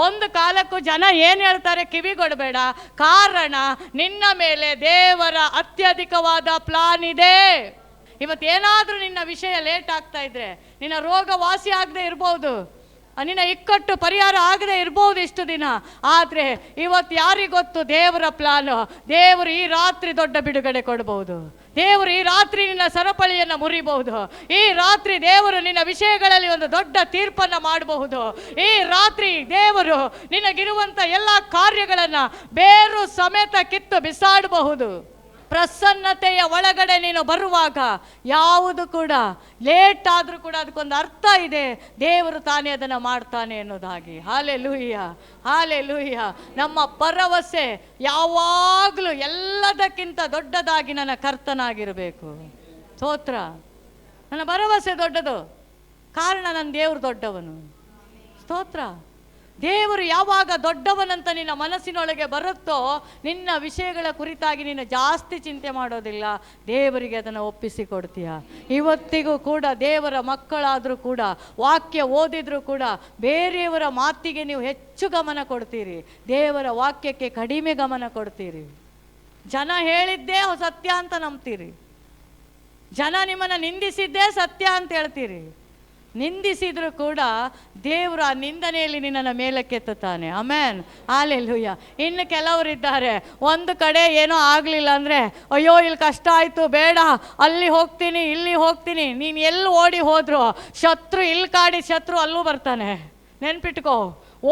ಒಂದು ಕಾಲಕ್ಕೂ ಜನ ಏನು ಹೇಳ್ತಾರೆ ಕಿವಿಗೊಡಬೇಡ. ಕಾರಣ ನಿನ್ನ ಮೇಲೆ ದೇವರ ಅತ್ಯಧಿಕವಾದ ಪ್ಲಾನ್ ಇದೆ. ಇವತ್ತೇನಾದರೂ ನಿನ್ನ ವಿಷಯ ಲೇಟ್ ಆಗ್ತಾ ಇದ್ರೆ, ನಿನ್ನ ರೋಗ ವಾಸಿ ಆಗದೆ ಇರ್ಬೋದು, ನಿನ್ನ ಇಕ್ಕಟ್ಟು ಪರಿಹಾರ ಆಗದೆ ಇರ್ಬೋದು ಇಷ್ಟು ದಿನ. ಆದರೆ ಇವತ್ತು ಯಾರಿಗೊತ್ತು ದೇವರ ಪ್ಲಾನು? ದೇವರು ಈ ರಾತ್ರಿ ದೊಡ್ಡ ಬಿಡುಗಡೆ ಕೊಡಬಹುದು. ದೇವರು ಈ ರಾತ್ರಿ ನಿನ್ನ ಸರಪಳಿಯನ್ನು ಮುರಿಬಹುದು. ಈ ರಾತ್ರಿ ದೇವರು ನಿನ್ನ ವಿಷಯಗಳಲ್ಲಿ ಒಂದು ದೊಡ್ಡ ತೀರ್ಪನ್ನು ಮಾಡಬಹುದು. ಈ ರಾತ್ರಿ ದೇವರು ನಿನಗಿರುವಂಥ ಎಲ್ಲ ಕಾರ್ಯಗಳನ್ನು ಬೇರು ಸಮೇತ ಕಿತ್ತು ಬಿಸಾಡಬಹುದು. ಪ್ರಸನ್ನತೆಯ ಒಳಗಡೆ ನೀನು ಬರುವಾಗ ಯಾವುದು ಕೂಡ ಲೇಟ್ ಆದರೂ ಕೂಡ ಅದಕ್ಕೊಂದು ಅರ್ಥ ಇದೆ. ದೇವರು ತಾನೇ ಅದನ್ನು ಮಾಡ್ತಾನೆ ಅನ್ನೋದಾಗಿ. Hallelujah, hallelujah. ನಮ್ಮ ಭರವಸೆ ಯಾವಾಗಲೂ ಎಲ್ಲದಕ್ಕಿಂತ ದೊಡ್ಡದಾಗಿ ನನ್ನ ಕರ್ತನಾಗಿರಬೇಕು. ಸ್ತೋತ್ರ. ನನ್ನ ಭರವಸೆ ದೊಡ್ಡದು, ಕಾರಣ ನನ್ನ ದೇವರು ದೊಡ್ಡವನು. ಸ್ತೋತ್ರ. ದೇವರು ಯಾವಾಗ ದೊಡ್ಡವನಂತ ನಿನ್ನ ಮನಸ್ಸಿನೊಳಗೆ ಬರುತ್ತೋ ನಿನ್ನ ವಿಷಯಗಳ ಕುರಿತಾಗಿ ನೀನು ಜಾಸ್ತಿ ಚಿಂತೆ ಮಾಡೋದಿಲ್ಲ. ದೇವರಿಗೆ ಅದನ್ನು ಒಪ್ಪಿಸಿಕೊಡ್ತೀಯ. ಇವತ್ತಿಗೂ ಕೂಡ ದೇವರ ಮಕ್ಕಳಾದರೂ ಕೂಡ, ವಾಕ್ಯ ಓದಿದರೂ ಕೂಡ ಬೇರೆಯವರ ಮಾತಿಗೆ ನೀವು ಹೆಚ್ಚು ಗಮನ ಕೊಡ್ತೀರಿ, ದೇವರ ವಾಕ್ಯಕ್ಕೆ ಕಡಿಮೆ ಗಮನ ಕೊಡ್ತೀರಿ. ಜನ ಹೇಳಿದ್ದೇ ಸತ್ಯ ಅಂತ ನಂಬ್ತೀರಿ, ಜನ ನಿಮ್ಮನ್ನು ನಿಂದಿಸಿದ್ದೇ ಸತ್ಯ ಅಂತ ಹೇಳ್ತೀರಿ. ನಿಂದಿಸಿದ್ರು ಕೂಡ ದೇವರು ಆ ನಿಂದನೆಯಲ್ಲಿ ನಿನ್ನನ್ನು ಮೇಲಕ್ಕೆತ್ತುತ್ತಾನೆ. ಆಮೇನ್, ಹಾಲೆಲೂಯ್ಯ. ಇನ್ನು ಕೆಲವರಿದ್ದಾರೆ, ಒಂದು ಕಡೆ ಏನೋ ಆಗಲಿಲ್ಲ ಅಂದರೆ ಅಯ್ಯೋ ಇಲ್ಲಿ ಕಷ್ಟ ಆಯಿತು, ಬೇಡ ಅಲ್ಲಿ ಹೋಗ್ತೀನಿ ಇಲ್ಲಿ ಹೋಗ್ತೀನಿ. ನೀನು ಎಲ್ಲಿ ಓಡಿ ಹೋದ್ರು ಶತ್ರು ಇಲ್ಲಿ ಕಾಡಿ ಶತ್ರು ಅಲ್ಲೂ ಬರ್ತಾನೆ. ನೆನ್ಪಿಟ್ಕೋ,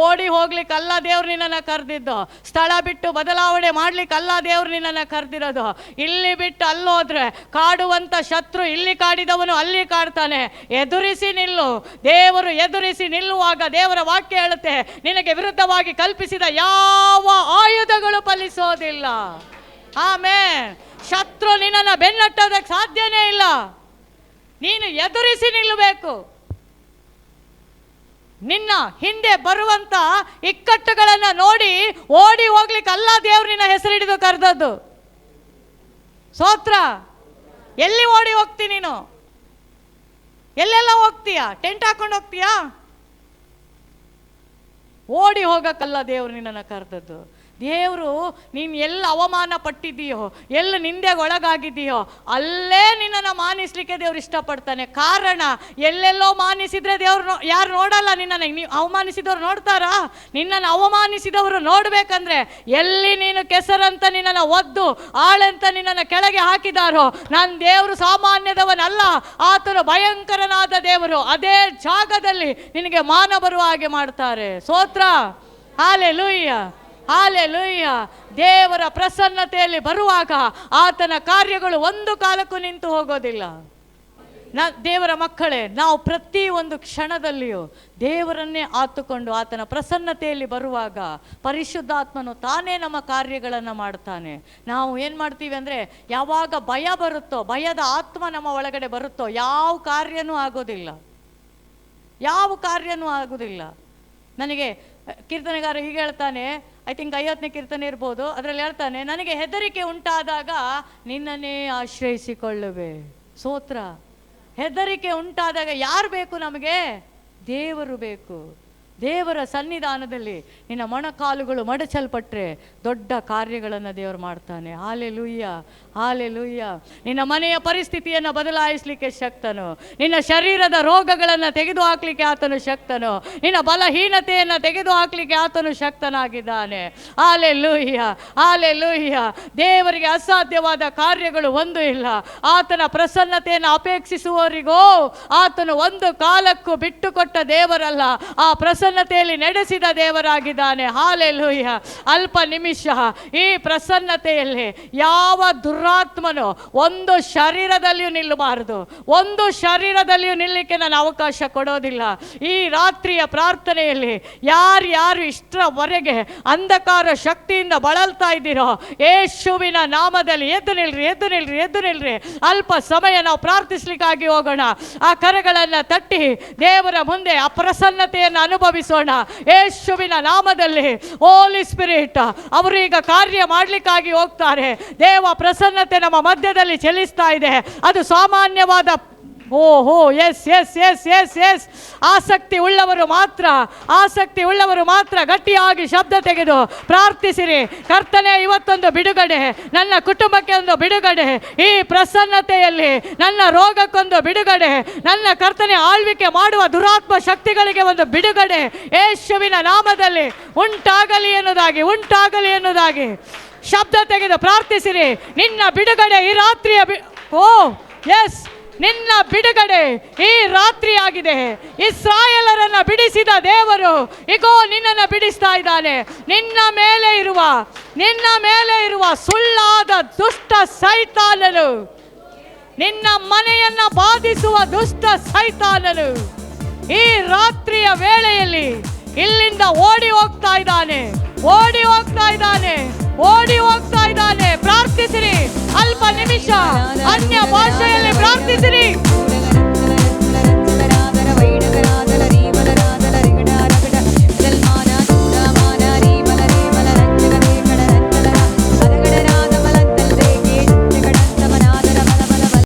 ಓಡಿ ಹೋಗ್ಲಿಕ್ಕಲ್ಲ ದೇವ್ರು ನಿನ್ನನ್ನು ಕರೆದಿದ್ದು, ಸ್ಥಳ ಬಿಟ್ಟು ಬದಲಾವಣೆ ಮಾಡ್ಲಿಕ್ಕಲ್ಲ ದೇವ್ರು ನಿನ್ನನ್ನು ಕರೆದಿರೋದು. ಇಲ್ಲಿ ಬಿಟ್ಟು ಅಲ್ಲೋದ್ರೆ ಕಾಡುವಂಥ ಶತ್ರು ಇಲ್ಲಿ ಕಾಡಿದವನು ಅಲ್ಲಿ ಕಾಡ್ತಾನೆ. ಎದುರಿಸಿ ನಿಲ್ಲು. ದೇವರು ಎದುರಿಸಿ ನಿಲ್ಲುವಾಗ ದೇವರ ವಾಕ್ಯ ಹೇಳುತ್ತೆ, ನಿನಗೆ ವಿರುದ್ಧವಾಗಿ ಕಲ್ಪಿಸಿದ ಯಾವ ಆಯುಧಗಳು ಫಲಿಸೋದಿಲ್ಲ. ಆಮೇನ್. ಶತ್ರು ನಿನ್ನನ್ನು ಬೆನ್ನಟ್ಟೋದಕ್ಕೆ ಸಾಧ್ಯನೇ ಇಲ್ಲ. ನೀನು ಎದುರಿಸಿ ನಿಲ್ಲಬೇಕು. ನಿನ್ನ ಹಿಂದೆ ಬರುವಂತ ಇಕ್ಕಟ್ಟುಗಳನ್ನು ನೋಡಿ ಓಡಿ ಹೋಗ್ಲಿಕ್ಕೆ ಅಲ್ಲ ದೇವ್ರು ನಿನ್ನ ಹೆಸರಿಡಿದು ಕರೆದದ್ದು. ಸ್ತೋತ್ರ. ಎಲ್ಲಿ ಓಡಿ ಹೋಗ್ತಿ ನೀನು? ಎಲ್ಲೆಲ್ಲ ಹೋಗ್ತೀಯಾ? ಟೆಂಟ್ ಹಾಕೊಂಡು ಹೋಗ್ತೀಯಾ? ಓಡಿ ಹೋಗಕ್ಕಲ್ಲ ದೇವರು ನಿನ್ನನ್ನು ಕರೆದದ್ದು. ದೇವರು ನೀನು ಎಲ್ಲ ಅವಮಾನ ಪಟ್ಟಿದ್ದೀಯೋ, ಎಲ್ಲ ನಿಂದೆಗೆ ಒಳಗಾಗಿದ್ದೀಯೋ ಅಲ್ಲೇ ನಿನ್ನನ್ನು ಮಾನಿಸ್ಲಿಕ್ಕೆ ದೇವ್ರು ಇಷ್ಟಪಡ್ತಾನೆ. ಕಾರಣ ಎಲ್ಲೆಲ್ಲೋ ಮಾನಿಸಿದರೆ ದೇವ್ರು ಯಾರು ನೋಡಲ್ಲ ನಿನ್ನನ್ನು. ನೀವು ಅವಮಾನಿಸಿದವರು ನೋಡ್ತಾರಾ? ನಿನ್ನನ್ನು ಅವಮಾನಿಸಿದವರು ನೋಡಬೇಕಂದ್ರೆ ಎಲ್ಲಿ ನೀನು ಕೆಸರಂತ ನಿನ್ನನ್ನು ಒದ್ದು ಆಳೆಂತ ನಿನ್ನನ್ನು ಕೆಳಗೆ ಹಾಕಿದಾರೋ, ನನ್ನ ದೇವರು ಸಾಮಾನ್ಯದವನಲ್ಲ, ಆತನು ಭಯಂಕರನಾದ ದೇವರು. ಅದೇ ಜಾಗದಲ್ಲಿ ನಿನಗೆ ಮಾನ ಬರುವ ಹಾಗೆ ಮಾಡ್ತಾರೆ. ಸ್ತೋತ್ರ, ಹಲ್ಲೆಲೂಯಾ, ಹಲ್ಲೆಲೂಯ. ದೇವರ ಪ್ರಸನ್ನತೆಯಲ್ಲಿ ಬರುವಾಗ ಆತನ ಕಾರ್ಯಗಳು ಒಂದು ಕಾಲಕ್ಕೂ ನಿಂತು ಹೋಗೋದಿಲ್ಲ. ದೇವರ ಮಕ್ಕಳೇ, ನಾವು ಪ್ರತಿ ಒಂದು ಕ್ಷಣದಲ್ಲಿಯೂ ದೇವರನ್ನೇ ಆತುಕೊಂಡು ಆತನ ಪ್ರಸನ್ನತೆಯಲ್ಲಿ ಬರುವಾಗ ಪರಿಶುದ್ಧಾತ್ಮನು ತಾನೇ ನಮ್ಮ ಕಾರ್ಯಗಳನ್ನು ಮಾಡ್ತಾನೆ. ನಾವು ಏನು ಮಾಡ್ತೀವಿ ಅಂದರೆ, ಯಾವಾಗ ಭಯ ಬರುತ್ತೋ, ಭಯದ ಆತ್ಮ ನಮ್ಮ ಒಳಗಡೆ ಬರುತ್ತೋ, ಯಾವ ಕಾರ್ಯನೂ ಆಗೋದಿಲ್ಲ, ಯಾವ ಕಾರ್ಯನೂ ಆಗೋದಿಲ್ಲ. ನನಗೆ ಕೀರ್ತನೆಗಾರ ಹೀಗೆ ಹೇಳ್ತಾನೆ, ಐ ಥಿಂಕ್ 50ನೇ ಕೀರ್ತನೆ ಇರ್ಬೋದು, ಅದರಲ್ಲಿ ಹೇಳ್ತಾನೆ, ನನಗೆ ಹೆದರಿಕೆ ಉಂಟಾದಾಗ ನಿನ್ನನ್ನೇ ಆಶ್ರಯಿಸಿಕೊಳ್ಳುವೆ. ಸ್ತೋತ್ರ. ಹೆದರಿಕೆ ಉಂಟಾದಾಗ ಯಾರು ಬೇಕು ನಮಗೆ? ದೇವರು ಬೇಕು. ದೇವರ ಸನ್ನಿಧಾನದಲ್ಲಿ ನಿನ್ನ ಮೊಣಕಾಲುಗಳು ಮಡಚಲ್ಪಟ್ರೆ ದೊಡ್ಡ ಕಾರ್ಯಗಳನ್ನು ದೇವರು ಮಾಡ್ತಾನೆ. Hallelujah, hallelujah. ನಿನ್ನ ಮನೆಯ ಪರಿಸ್ಥಿತಿಯನ್ನು ಬದಲಾಯಿಸಲಿಕ್ಕೆ ಶಕ್ತನು. ನಿನ್ನ ಶರೀರದ ರೋಗಗಳನ್ನು ತೆಗೆದು ಹಾಕಲಿಕ್ಕೆ ಆತನು ಶಕ್ತನು. ನಿನ್ನ ಬಲಹೀನತೆಯನ್ನು ತೆಗೆದು ಹಾಕಲಿಕ್ಕೆ ಆತನು ಶಕ್ತನಾಗಿದ್ದಾನೆ. Hallelujah, hallelujah. ದೇವರಿಗೆ ಅಸಾಧ್ಯವಾದ ಕಾರ್ಯಗಳು ಒಂದು ಇಲ್ಲ. ಆತನ ಪ್ರಸನ್ನತೆಯನ್ನು ಅಪೇಕ್ಷಿಸುವವರಿಗೋ ಆತನು ಒಂದು ಕಾಲಕ್ಕೂ ಬಿಟ್ಟುಕೊಟ್ಟ ದೇವರಲ್ಲ, ಆ ಪ್ರಸನ್ನತೆಯಲ್ಲಿ ನಡೆಸಿದ ದೇವರಾಗಿದ್ದಾನೆ. ಹಲ್ಲೆಲೂಯ. ಅಲ್ಪ ನಿಮಿಷ ಈ ಪ್ರಸನ್ನತೆಯಲ್ಲಿ ಯಾವ ದುರಾತ್ಮನು ಒಂದು ಶರೀರದಲ್ಲಿಯೂ ನಿಲ್ಲಬಾರದು, ಒಂದು ಶರೀರದಲ್ಲಿಯೂ ನಿಲ್ಲಕ್ಕೆ ನಾನು ಅವಕಾಶ ಕೊಡೋದಿಲ್ಲ. ಈ ರಾತ್ರಿಯ ಪ್ರಾರ್ಥನೆಯಲ್ಲಿ ಯಾರ್ಯಾರು ಇಷ್ಟರವರೆಗೆ ಅಂಧಕಾರ ಶಕ್ತಿಯಿಂದ ಬಳಲ್ತಾ ಇದ್ದೀರೋ, ಯೇಸುವಿನ ನಾಮದಲ್ಲಿ ಎದ್ದು ನಿಲ್ರಿ, ಎದ್ದು ನಿಲ್ರಿ, ಎದ್ದು ನಿಲ್ರಿ. ಅಲ್ಪ ಸಮಯ ನಾವು ಪ್ರಾರ್ಥಿಸ್ಲಿಕ್ಕಾಗಿ ಹೋಗೋಣ. ಆ ಕರಗಳನ್ನು ತಟ್ಟಿ ದೇವರ ಮುಂದೆ ಆ ಪ್ರಸನ್ನತೆಯನ್ನು ಅನುಭವಿಸೋಣ. ಯೇಸುವಿನ ನಾಮದಲ್ಲಿ ಹೋಲಿ ಸ್ಪಿರಿಟ್ ಅವರು ಈಗ ಕಾರ್ಯ ಮಾಡಲಿಕ್ಕಾಗಿ ಹೋಗ್ತಾರೆ. ದೇವ ಪ್ರಸನ್ನತೆ ನಮ್ಮ ಮಧ್ಯದಲ್ಲಿ ಚಲಿಸ್ತಾ ಇದೆ. ಅದು ಸಾಮಾನ್ಯವಾದ ಓಹೋ ಎಸ್ ಎಸ್ ಎಸ್ ಎಸ್ ಎಸ್ ಆಸಕ್ತಿ ಉಳ್ಳವರು ಮಾತ್ರ, ಆಸಕ್ತಿ ಉಳ್ಳವರು ಮಾತ್ರ ಗಟ್ಟಿಯಾಗಿ ಶಬ್ದ ತೆಗೆದು ಪ್ರಾರ್ಥಿಸಿರಿ. ಕರ್ತನೆ, ಇವತ್ತೊಂದು ಬಿಡುಗಡೆ, ನನ್ನ ಕುಟುಂಬಕ್ಕೆ ಒಂದು ಬಿಡುಗಡೆ, ಈ ಪ್ರಸನ್ನತೆಯಲ್ಲಿ ನನ್ನ ರೋಗಕ್ಕೊಂದು ಬಿಡುಗಡೆ, ನನ್ನ ಕರ್ತನೆ ಆಳ್ವಿಕೆ ಮಾಡುವ ದುರಾತ್ಮ ಶಕ್ತಿಗಳಿಗೆ ಒಂದು ಬಿಡುಗಡೆ ಯೇಸುವಿನ ನಾಮದಲ್ಲಿ ಉಂಟಾಗಲಿ ಎನ್ನುವುದಾಗಿ, ಉಂಟಾಗಲಿ ಎನ್ನುವುದಾಗಿ ಶಬ್ದ ತೆಗೆದು ಪ್ರಾರ್ಥಿಸಿರಿ. ನಿನ್ನ ಬಿಡುಗಡೆ ಈ ರಾತ್ರಿಯ ಓ ಎಸ್, ನಿನ್ನ ಬಿಡುಗಡೆ ಈ ರಾತ್ರಿ ಆಗಿದೆ. ಇಸ್ರಾಯೇಲರನ್ನ ಬಿಡಿಸಿದ ದೇವರು ಇಗೋ ನಿನ್ನನ್ನು ಬಿಡಿಸ್ತಾ ಇದ್ದಾನೆ. ನಿನ್ನ ಮೇಲೆ ಇರುವ ಸುಳ್ಳಾದ ದುಷ್ಟ ಸೈತಾನನು, ನಿನ್ನ ಮನೆಯನ್ನ ಬಾಧಿಸುವ ದುಷ್ಟ ಸೈತಾನನು ಈ ರಾತ್ರಿಯ ವೇಳೆಯಲ್ಲಿ ಇಲ್ಲಿಂದ ಓಡಿ ಹೋಗ್ತಾ ಇದ್ದಾನೆ, ಓಡಿ ಹೋಗ್ತಾ ಇದ್ದಾನೆ, ಓಡಿ ಹೋಗ್ತಾ ಇದ್ದಾನೆ. ಪ್ರಾರ್ಥಿಸಿರಿ, ಅಲ್ಪ ನಿಮಿಷ ಅನ್ಯ ಭಾಷೆಯಲ್ಲಿ ಪ್ರಾರ್ಥಿಸಿರಿ.